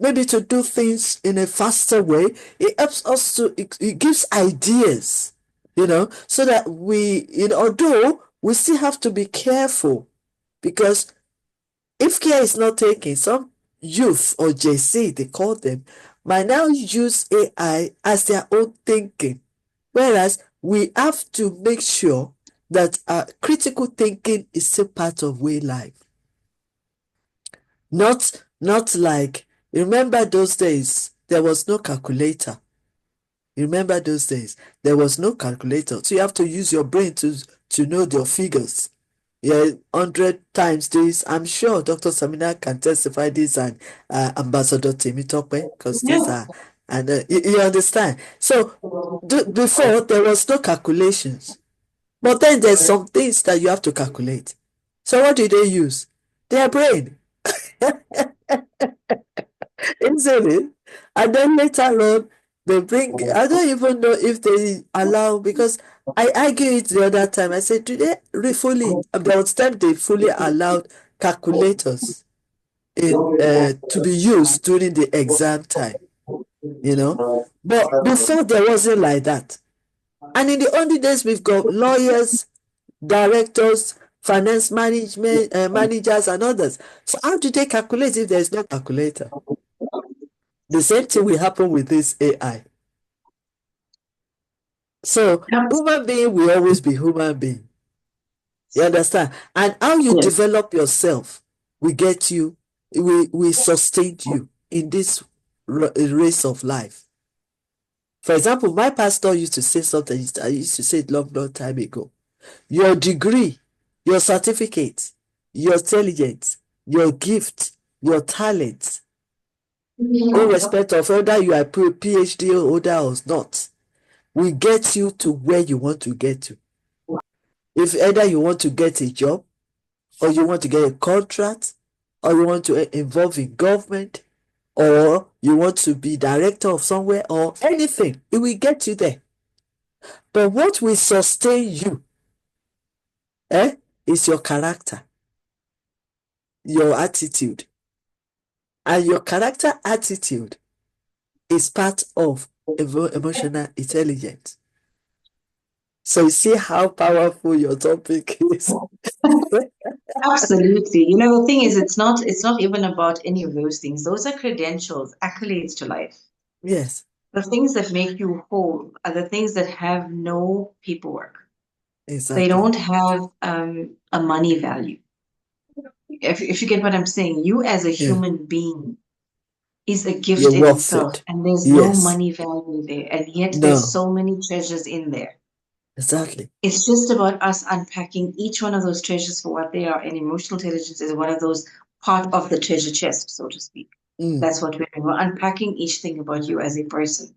maybe to do things in a faster way. It helps us it gives ideas, so that although we still have to be careful, because if care is not taken, some youth or JC, they call them, might now use AI as their own thinking. Whereas we have to make sure that critical thinking is still part of way life. Not like, remember those days, there was no calculator. Remember those days, there was no calculator. So you have to use your brain to know your figures. Yeah, 100 times this. I'm sure Dr. Samina can testify this, and Ambassador Temitope, because these Yeah. are, and you understand. So before, there was no calculations. But then there's some things that you have to calculate. So what do they use? Their brain, isn't it? And then later on, they bring, I don't even know if they allow, because I argue it the other time. I said, do they there was time they fully allowed calculators to be used during the exam time, But before, there wasn't like that. And in the olden days, we've got lawyers, directors, finance management managers, and others. So how do they calculate if there is no calculator? The same thing will happen with this AI. So human being will always be human being. You understand? And how you Yes. develop yourself will get you, will sustain you in this race of life. For example, my pastor used to say something. I used to say it long, long time ago. Your degree, your certificate, your intelligence, your gift, your talent, irrespective of whether you are a PhD holder or not, will get you to where you want to get to. If either you want to get a job, or you want to get a contract, or you want to involve in government, or you want to be director of somewhere, or anything, it will get you there. But what will sustain you is your character, your attitude. And your character attitude is part of emotional intelligence. So you see how powerful your topic is. Absolutely. The thing is, it's not even about any of those things. Those are credentials, accolades to life. Yes, The things that make you whole are the things that have no paperwork. They exactly. don't have a money value. If you get what I'm saying, you as a Yeah, human being is a gift you're in worth itself, it. and there's no Yes. money value there, and yet there's No. so many treasures in there. Exactly. It's just about us unpacking each one of those treasures for what they are, and emotional intelligence is one of those part of the treasure chest, so to speak. Mm, That's what we're doing. We're unpacking each thing about you as a person,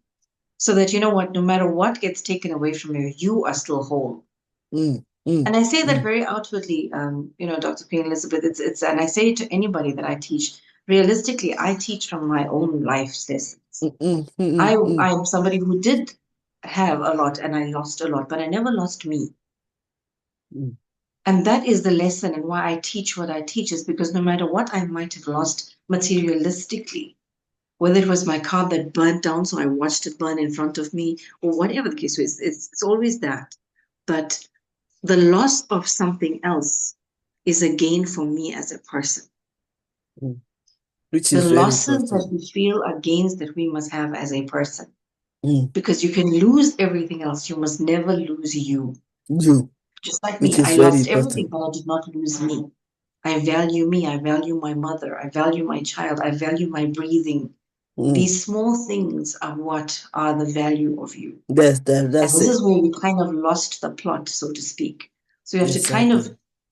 so that you know what, no matter what gets taken away from you, you are still whole. mm, mm, And I say that mm, very outwardly, Dr. Queen Elizabeth. And I say it to anybody that I teach. Realistically, I teach from my own life lessons. mm, mm, mm, I mm, I am somebody who did have a lot and I lost a lot, but I never lost me. mm, And that is the lesson and why I teach what I teach is because no matter what I might have lost materialistically, whether it was my car that burnt down, so I watched it burn in front of me, or whatever the case was, it's always that. But the loss of something else is a gain for me as a person. mm. Which The is very losses important. that we feel are gains that we must have as a person. Mm. Because you can lose everything else, you must never lose you. You, Just like which me, is I very lost everything, important. but I did not lose me. I value me. I value my mother. I value my child. I value my breathing. Mm. These small things are what are the value of you. And That's this it. is where we kind of lost the plot, so to speak. So we have to kind of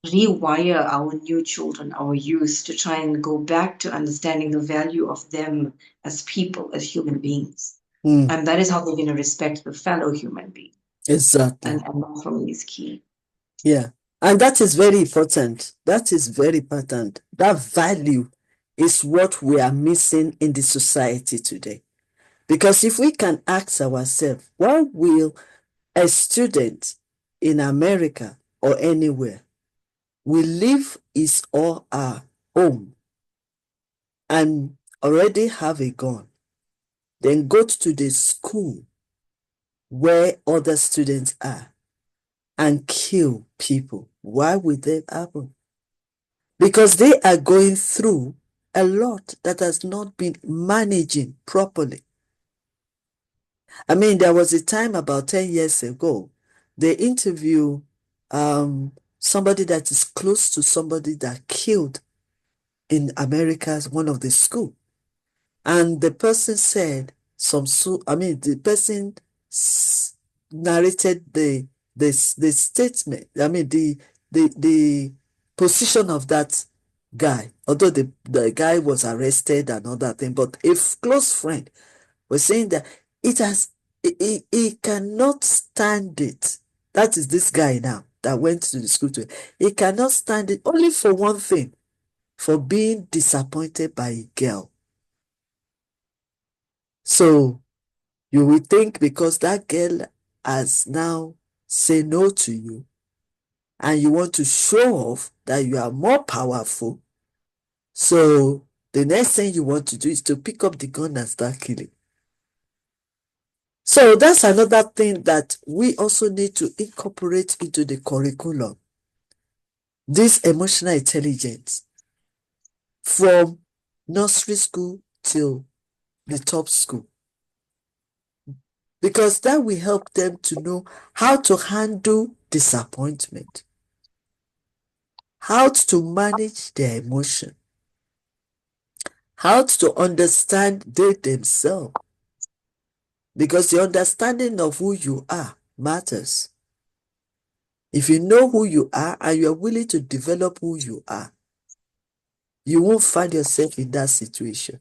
Exactly. rewire our new children, our youth, to try and go back to understanding the value of them as people, as human beings. Mm. And that is how they're going to respect the fellow human being. Exactly. And that for me is key. Yeah. And that is very important. That is very important. That value is what we are missing in the society today. Because if we can ask ourselves, what will a student in America or anywhere will leave his or her home and already have a gun, then go to the school where other students are and kill people? Why would that happen? Because they are going through a lot that has not been managing properly. I mean, there was a time about 10 years ago, they interview somebody that is close to somebody that killed in America's one of the school. And the person said the person narrated the statement, the position of that guy, although the guy was arrested and all that thing, but a close friend was saying that it has he cannot stand it. That is this guy now that went to the school to he cannot stand it only for one thing, for being disappointed by a girl. So you will think because that girl has now said no to you and you want to show off that you are more powerful. So the next thing you want to do is to pick up the gun and start killing. So that's another thing that we also need to incorporate into the curriculum. This emotional intelligence from nursery school till the top school. Because that will help them to know how to handle disappointment, how to manage their emotion, how to understand they themselves. Because the understanding of who you are matters. If you know who you are and you are willing to develop who you are, you won't find yourself in that situation.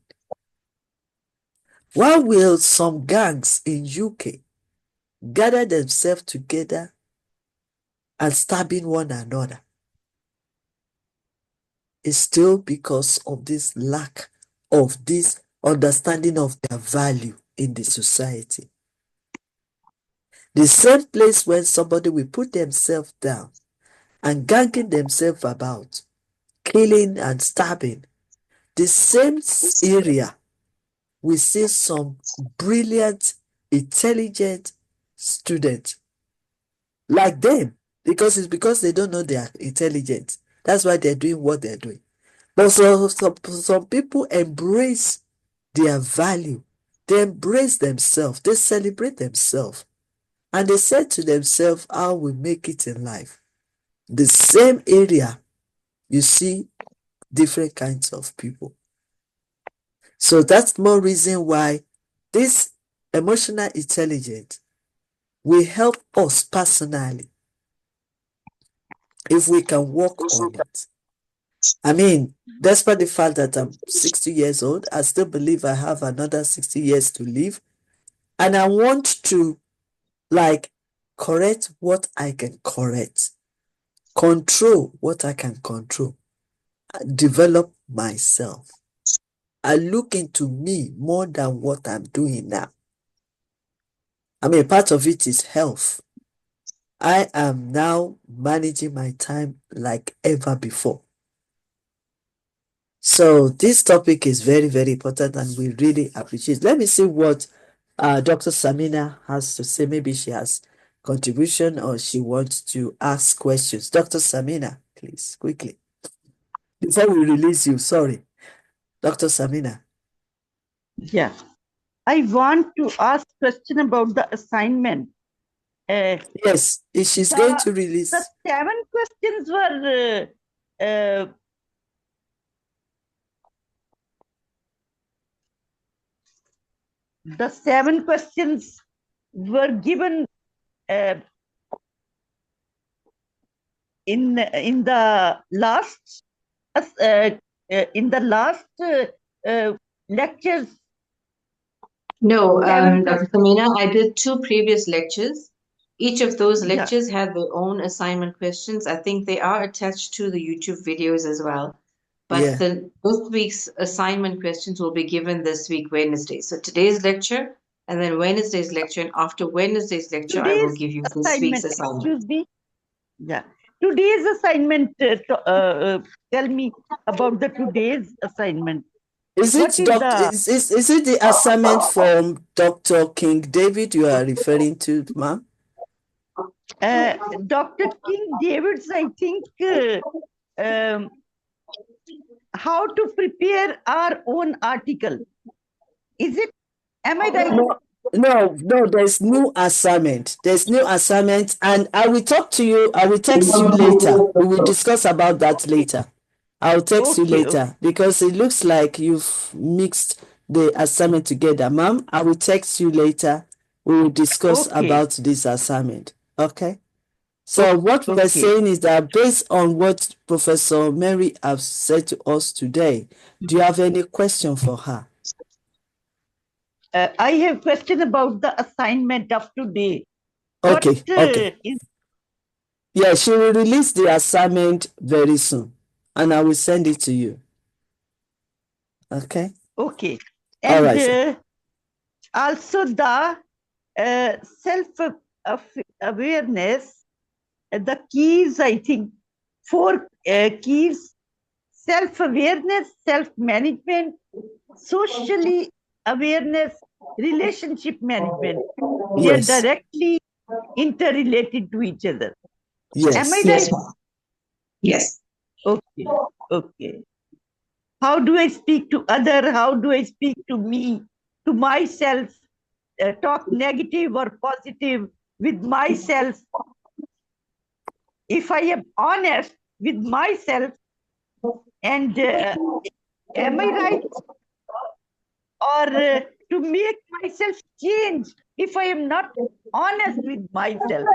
Why will some gangs in UK gather themselves together and stabbing one another? It's still because of this lack of this understanding of their value in the society. The same place when somebody will put themselves down and ganging themselves about, killing and stabbing, the same area we see some brilliant, intelligent students like them, because it's because they don't know they are intelligent. That's why they're doing what they're doing. But some people embrace their value. They embrace themselves. They celebrate themselves. And they say to themselves, how we make it in life. The same area, you see different kinds of people. So that's more reason why this emotional intelligence will help us personally if we can work on it. I mean, despite the fact that I'm 60 years old, I still believe I have another 60 years to live. And I want to, like, correct what I can correct, control what I can control, develop myself. I look into me more than what I'm doing now. I mean, part of it is health. I am now managing my time like ever before. So this topic is very, very important and we really appreciate it. Let me see what Dr. Samina has to say. Maybe she has contribution or she wants to ask questions. Dr. Samina, please, quickly. Before we release you, sorry. Dr. Samina. Yeah. I want to ask question about the assignment. Yes, she's going to release. The 7 questions were the 7 questions were given in the last lectures. No, Dr. Samina, I did 2 previous lectures. Each of those lectures had their own assignment questions. I think they are attached to the YouTube videos as well. But this week's assignment questions will be given this week, Wednesday. So today's lecture and then Wednesday's lecture. And after Wednesday's lecture, I will give you this week's assignment. Excuse me. Yeah. Today's assignment, tell me about the today's assignment. Is it the assignment from Dr. King David you are referring to, ma'am? Dr. King David's, I think, how to prepare our own article. Is it? Am I right? No, there's new assignment. There's new assignment, and I will talk to you. I will text you later. We will discuss about that later. I'll text you later because it looks like you've mixed the assignment together. Ma'am, I will text you later. We will discuss about this assignment. Okay? So what we're saying is that based on what Professor Mary has said to us today, do you have any question for her? I have a question about the assignment of today. Okay. Yeah, she will release the assignment very soon, and I will send it to you. Okay? Okay. And also the self-awareness, the keys, I think, 4 keys: self-awareness, self-management, socially awareness, relationship management. They are directly interrelated to each other. Yes. Am I right? Yes. Okay. How do I speak to other? How do I speak to me, to myself? Talk negative or positive with myself. If I am honest with myself, and am I right? Or to make myself change if I am not honest with myself,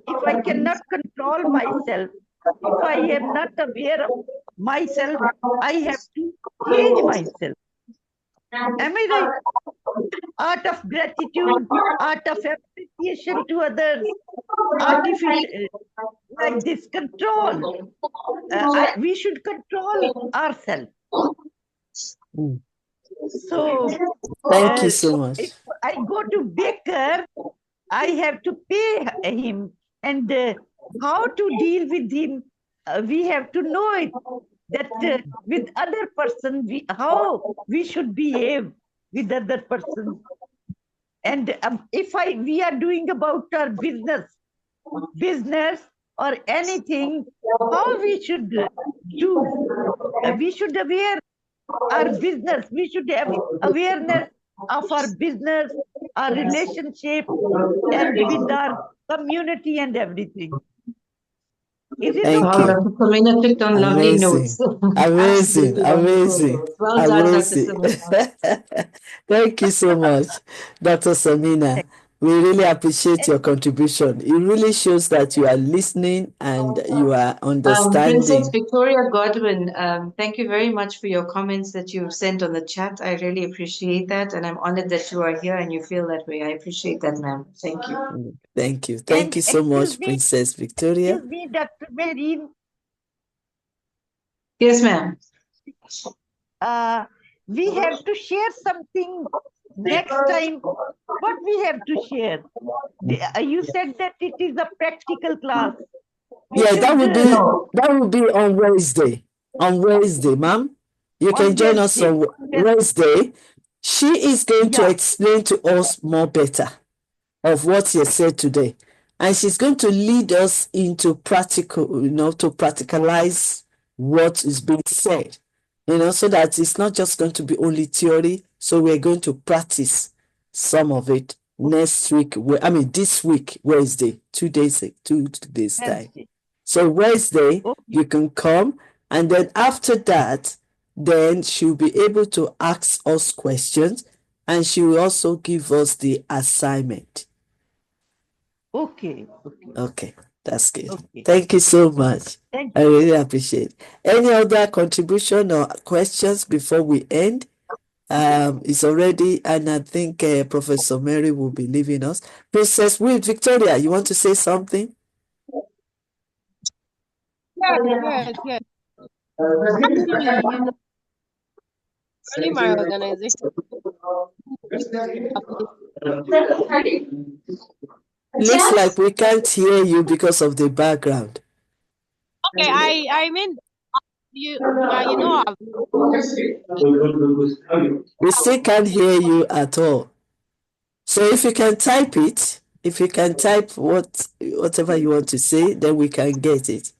if I cannot control myself, if I am not aware of myself, I have to change myself. Am I right? Art of gratitude, art of appreciation to others, artificial, like this control. We should control ourselves. So thank you so much. If I go to baker, I have to pay him, and how to deal with him, we have to know it. That with other person, how we should behave with other person. And if we are doing about our business or anything, how we should do. We should aware our business. We should have awareness of our business, our relationship, and with our community and everything. Is it Thank okay? you. Samina picked on lovely notes. Amazing. Well done, Dr. Samina. Thank you so much, Dr. Samina. We really appreciate your contribution. It really shows that you are listening and you are Princess understanding. Victoria Godwin, thank you very much for your comments that you've sent on the chat. I really appreciate that, and I'm honored that you are here and you feel that way. I appreciate that, ma'am. Thank you. Thank you. Thank And you so much, Princess Victoria. excuse me, Dr. Mehreen, Yes, ma'am. we have to share something next time. What we have to share? You said that it is a practical class. We Yeah, should that would be on Wednesday. On Wednesday, ma'am. You can on join us on Wednesday. She is going to Yeah. explain to us more better of what you said today. And she's going to lead us into practical, to practicalize what is being said, so that it's not just going to be only theory. So we're going to practice some of it next week. This week, Wednesday, 2 days time. Wednesday. So Wednesday, Okay. you can come, and then after that, then she'll be able to ask us questions, and she will also give us the assignment. Okay. Okay, that's good. Okay. Thank you so much. Thank I really appreciate it. Any other contribution or questions before we end? It's already, and I think Professor Mary will be leaving us. Princess Victoria, you want to say something? Yes. Actually, running my organization. Looks like we can't hear you because of the background. Okay, I mean, you know, We still can't hear you at all. So if you can type it, if you can type whatever you want to say, then we can get it.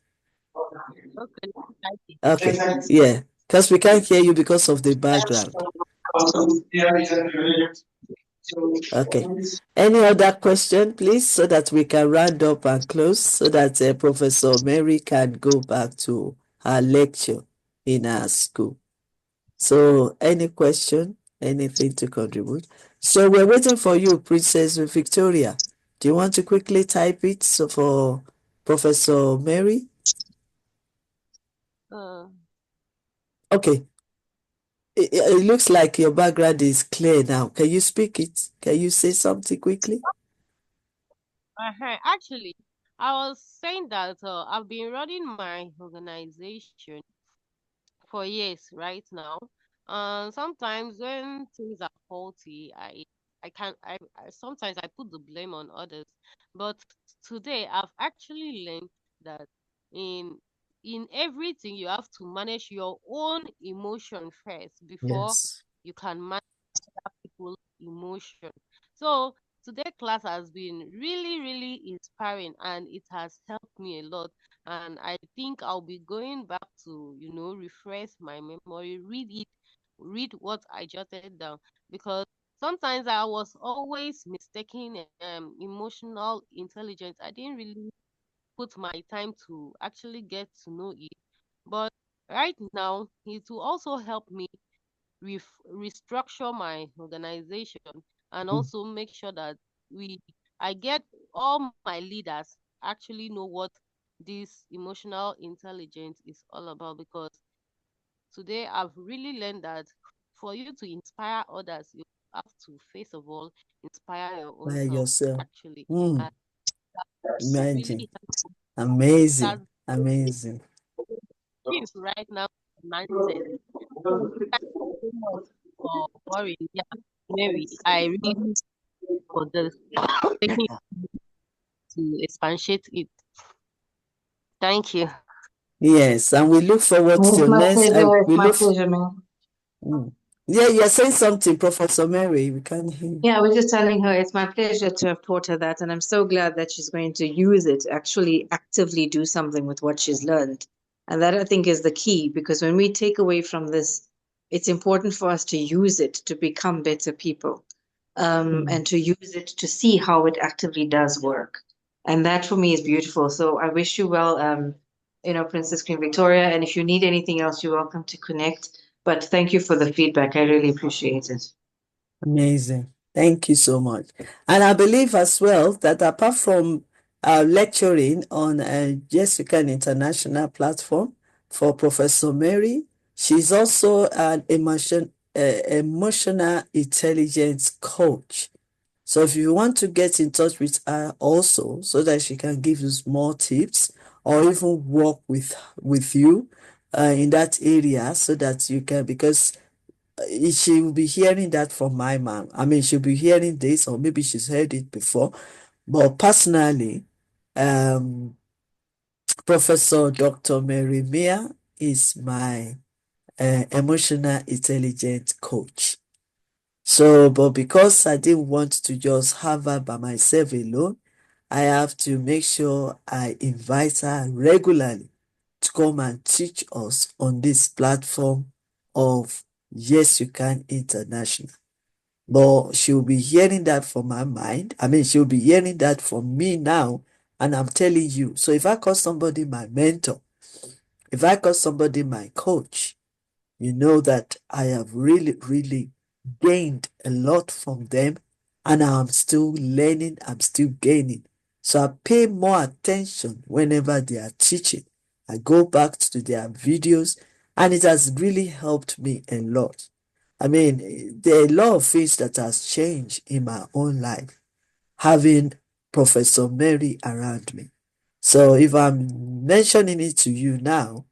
Okay, yeah, because we can't hear you because of the background. Okay. Any other question, please, so that we can round up and close, so that Professor Mary can go back to her lecture in our school. So any question, anything to contribute? So we're waiting for you, Princess Victoria. Do you want to quickly type it for Professor Mary? Okay. It looks like your background is clear now. Can you speak it? Can you say something quickly? Actually, I was saying that I've been running my organization for years right now. Sometimes when things are faulty, I sometimes I put the blame on others. But today I've actually learned that in in everything you have to manage your own emotion first before Yes. you can manage other people's emotion. So today class has been really, really inspiring and it has helped me a lot. And I think I'll be going back to, refresh my memory, read what I jotted down because sometimes I was always mistaking emotional intelligence. I didn't really put my time to actually get to know it. But right now, it will also help me restructure my organization and also make sure that we I get all my leaders actually know what this emotional intelligence is all about because today I've really learned that for you to inspire others you have to first of all inspire your own By self yourself. actually and Imagine. really Amazing. has Amazing. right now mindset. So thank you so much for worrying. Yeah, Mary, I really for this taking to expatiate it. Thank you. Yes, and we look forward It's to my next. pleasure. It's We my look. pleasure, ma'am. Yeah, you're saying something, Professor Mary. We can't hear you. Yeah, I was just telling her it's my pleasure to have taught her that, and I'm so glad that she's going to use it, actually actively do something with what she's learned. And that I think is the key, because when we take away from this, it's important for us to use it to become better people, and to use it to see how it actively does work. And that for me is beautiful. So I wish you well, Princess Queen Victoria. And if you need anything else, you're welcome to connect. But thank you for the feedback. I really appreciate it. Amazing. Thank you so much. And I believe as well that apart from lecturing on YY.CIA International platform for Professor Mary, she's also an emotional intelligence coach. So if you want to get in touch with her also so that she can give you more tips or even work with you in that area so that you can, because she will be hearing that from my mom. I mean, she'll be hearing this, or maybe she's heard it before. But personally, um, Professor Dr. Mehreen is my emotional intelligence coach. So, but because I didn't want to just have her by myself alone, I have to make sure I invite her regularly to come and teach us on this platform of Yes You Can International. But she'll be hearing that from my mind. I mean, she'll be hearing that from me now. And I'm telling you, so if I call somebody my mentor, if I call somebody my coach, you know that I have really, really gained a lot from them, and I'm still learning, I'm still gaining. So I pay more attention whenever they are teaching. I go back to their videos, and it has really helped me a lot. I mean, there are a lot of things that has changed in my own life, having Professor Mary around me. So if I'm mentioning it to you now,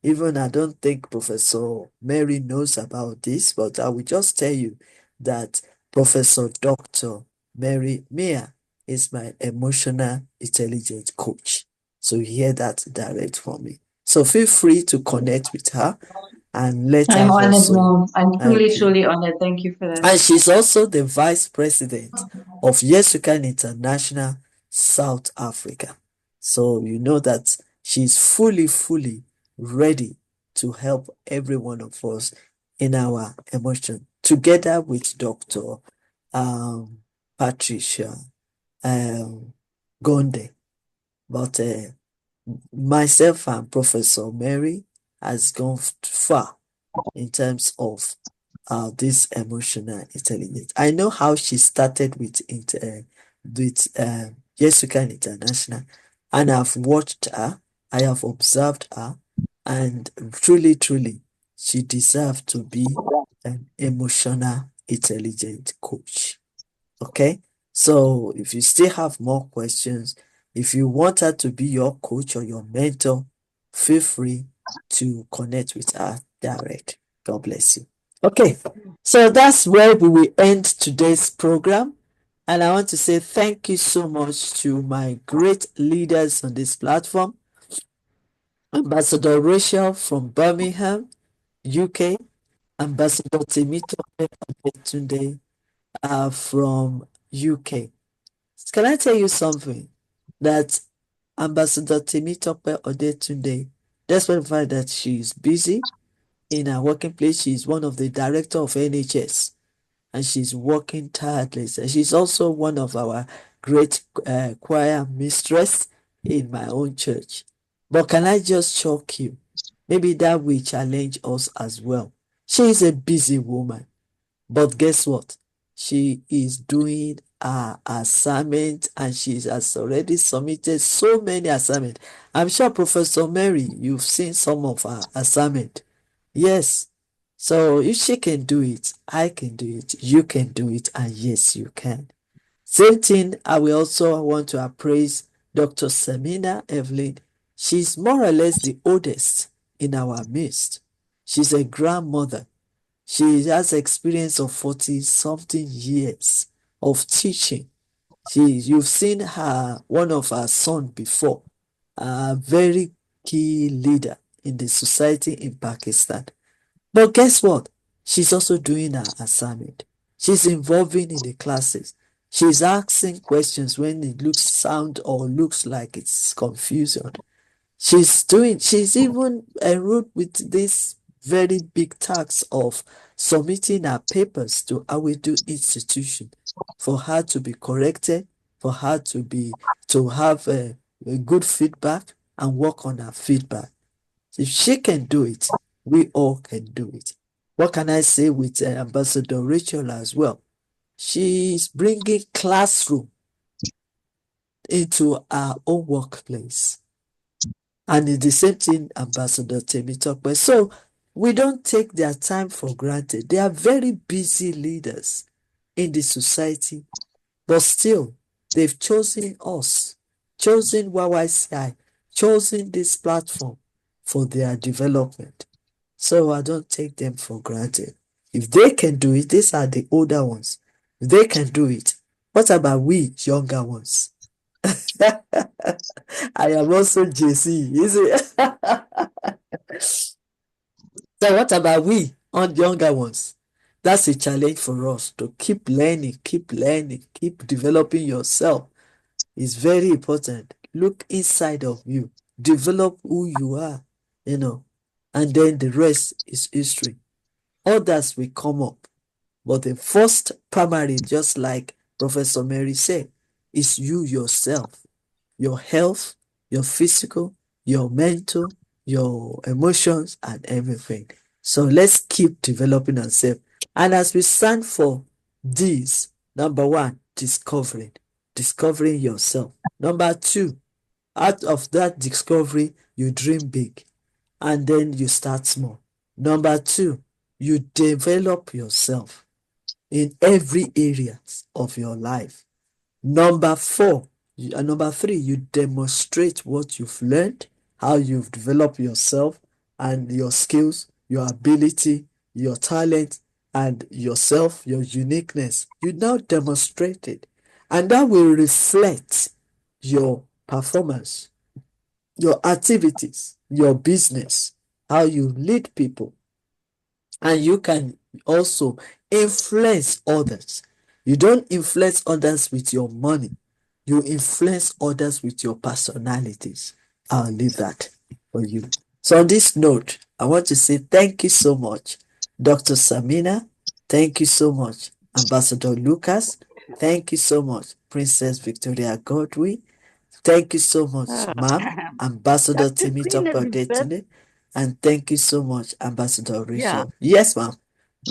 even I don't think Professor Mary knows about this, but I will just tell you that Professor Dr. Mary Mia is my emotional intelligence coach. So hear that direct from me. So feel free to connect with her and let her I'm honored, also. Mom. I'm truly, Okay. truly honored. Thank you for that. And she's also the vice president of YY.CIA International South Africa. So you know that she's fully ready to help every one of us in our emotion, together with Dr. Patricia Gonde. But myself and Professor Mary has gone far in terms of this emotional intelligence. I know how she started with YY.CIA International, and I've watched her, I have observed her, and truly, she deserves to be an emotional intelligence coach. Okay, so if you still have more questions, if you want her to be your coach or your mentor, feel free to connect with her direct. God bless you. Okay, so that's where we will end today's program. And I want to say thank you so much to my great leaders on this platform. Ambassador Rachel from Birmingham, UK, Ambassador Temitope Adetunde from UK. Can I tell you something? That Ambassador Temitope Adetunde, despite the fact that she's busy in her working place, she's one of the director of NHS, and she's working tirelessly. She's also one of our great choir mistress in my own church. But can I just shock you? Maybe that will challenge us as well. She is a busy woman. But guess what? She is doing her assignment, and she has already submitted so many assignments. I'm sure Professor Mary, you've seen some of her assignment. Yes. So if she can do it, I can do it, you can do it, and yes, you can. Same thing, I will also want to appraise Dr. Samina Evelyn. She's more or less the oldest in our midst. She's a grandmother. She has experience of 40 something years of teaching. You've seen her, one of her son before, a very key leader in the society in Pakistan. But guess what? She's also doing her assignment. She's involving in the classes. She's asking questions when it looks sound or looks like it's confusion. She's even enrolled with this very big task of submitting her papers to Awedu institution for her to be corrected, for her to have a good feedback and work on her feedback. If she can do it, we all can do it. What can I say with Ambassador Rachel as well? She's bringing classroom into our own workplace. And it's the same thing, Ambassador Temitope. So we don't take their time for granted. They are very busy leaders in the society, but still, they've chosen us, chosen YYCI, chosen this platform for their development. So I don't take them for granted. If they can do it, these are the older ones. If they can do it, what about we younger ones? I am also JC, is it? So what about we on younger ones? That's a challenge for us to keep learning, keep developing yourself. It's very important. Look inside of you, develop who you are, and then the rest is history. Others will come up. But the first primary, just like Professor Mary said, is you yourself, your health, your physical, your mental, your emotions, and everything. So let's keep developing ourselves. And as we stand for this, number one, discovering yourself. Number two, out of that discovery, you dream big and then you start small. Number two, you develop yourself in every area of your life. Number three, you demonstrate what you've learned, how you've developed yourself and your skills, your ability, your talent, and yourself, your uniqueness. You now demonstrate it, and that will reflect your performance, your activities, your business, how you lead people, and you can also influence others. You don't influence others with your money. You influence others with your personalities. I'll leave that for you. So on this note, I want to say thank you so much, Dr. Samina. Thank you so much, Ambassador Lucas. Thank you so much, Princess Victoria Godwin. Thank you so much, Ma'am, Ambassador Dr. Timmy Queen Elizabeth. Topodetine. And thank you so much, Ambassador Yeah. Rachel. Yes, ma'am.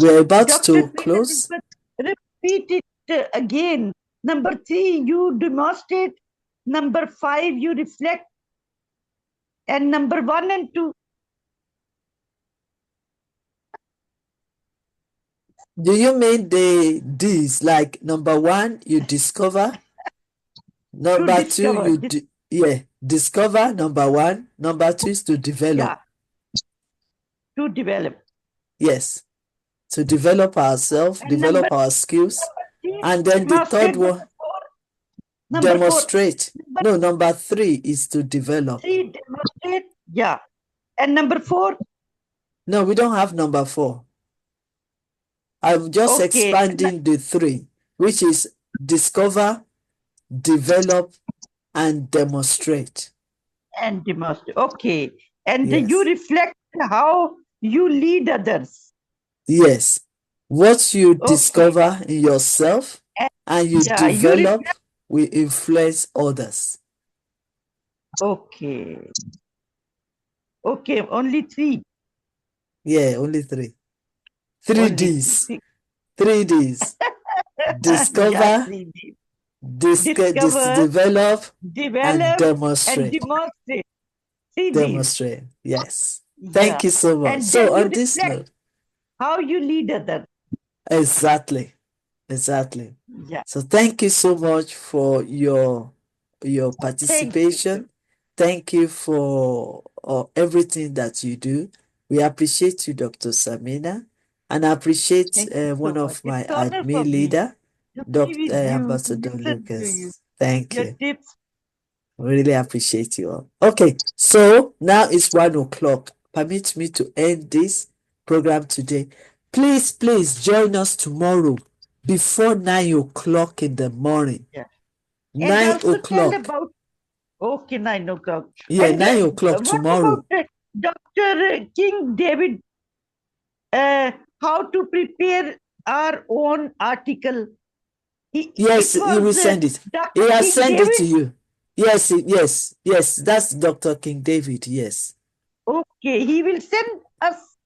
We're about Dr. to Queen close. Elizabeth, repeat it again. Number 3, you demonstrate. Number 5, you reflect. And number 1 and 2. Do you mean these like number 1, you discover? Number 2, discover. discover, number 1. Number 2 is to develop. Yeah. To develop. Yes. To develop ourselves, And develop our skills. And then the third one, demonstrate. No, number 3 is to develop. 3, demonstrate. Yeah. And number 4? No, we don't have number 4. I'm just expanding the 3, which is discover, develop, and demonstrate. And demonstrate. Okay. And yes. You reflect how you lead others. Yes. What you discover in yourself and you develop will influence others. Okay. Okay, only 3. Yeah, only 3. 3 Ds. 3 Ds. Discover, yeah, 3 Ds. develop, and demonstrate. And demonstrate. 3 Ds. Demonstrate. Yes. Thank you so much. And so on this note, how you lead others. Exactly. Yeah. So thank you so much for your participation. Thank you for everything that you do. We appreciate you, Dr. Samina, and I appreciate one of my admin leader, Dr. Ambassador Lucas. Thank you. Tips. Really appreciate you all. Okay, so now it's 1 o'clock. Permit me to end this program today. Please join us tomorrow before 9 o'clock in the morning. Yeah. 9 o'clock. Okay, 9 o'clock. Yeah, and 9 o'clock tomorrow. What about Dr. King David? How to prepare our own article? He will send it. He has sent it to you. Yes. That's Dr. King David. Yes. Okay, he will send us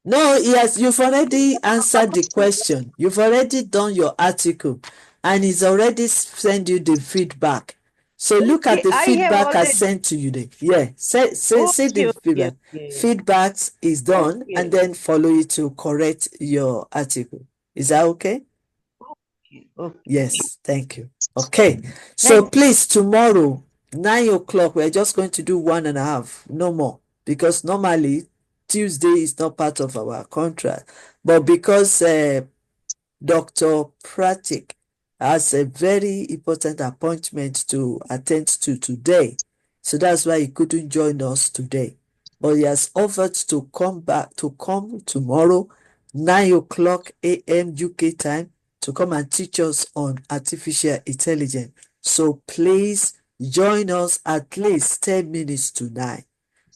No, yes, you've already answered the question. You've already done your article and he's already sent you the feedback. So look at Okay, the I have feedback I already. sent to you there. Yeah, say Okay, the okay, feedback. okay. Feedbacks is done and Okay, then follow it to correct your article. Is that okay? okay. Yes, thank you. Okay, so Thank please tomorrow, 9 o'clock, we're just going to do 1.5, no more, because normally Tuesday is not part of our contract. But because Dr. Pratik has a very important appointment to attend to today. So that's why he couldn't join us today. But he has offered to come tomorrow, 9 o'clock a.m. UK time, to come and teach us on artificial intelligence. So please join us at least 10 minutes to 9.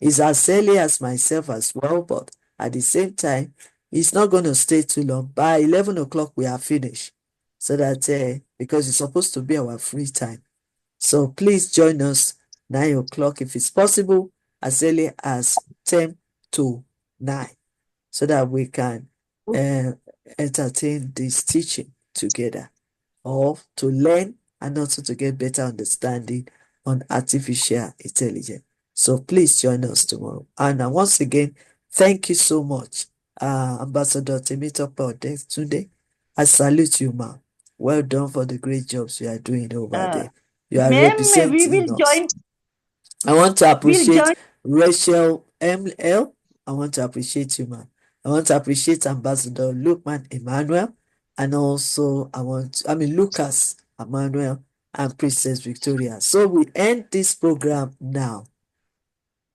It's as early as myself as well, but at the same time, it's not going to stay too long. By 11 o'clock, we are finished. So that, because it's supposed to be our free time. So please join us 9 o'clock if it's possible, as early as 10 to 9, so that we can uh, entertain this teaching together, or to learn and also to get better understanding on artificial intelligence. So please join us tomorrow. And once again, thank you so much, Ambassador Temitope today. I salute you, ma'am. Well done for the great jobs you are doing over you. there. You are Ma'am, we representing will us. join. I want to We'll appreciate join. Rachel ML. I want to appreciate you, man. I want to appreciate Ambassador Lukman Emmanuel. And also, Lucas Emmanuel and Princess Victoria. So we end this program now.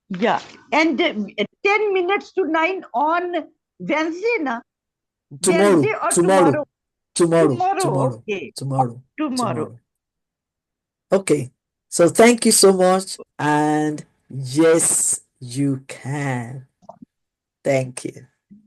Yeah, and 10 minutes to 9 on Wednesday, na? Tomorrow, Wednesday or tomorrow, tomorrow? tomorrow, Tomorrow, tomorrow, okay. tomorrow, Tomorrow. tomorrow. Okay. So thank you so much. And yes, you can. Thank you.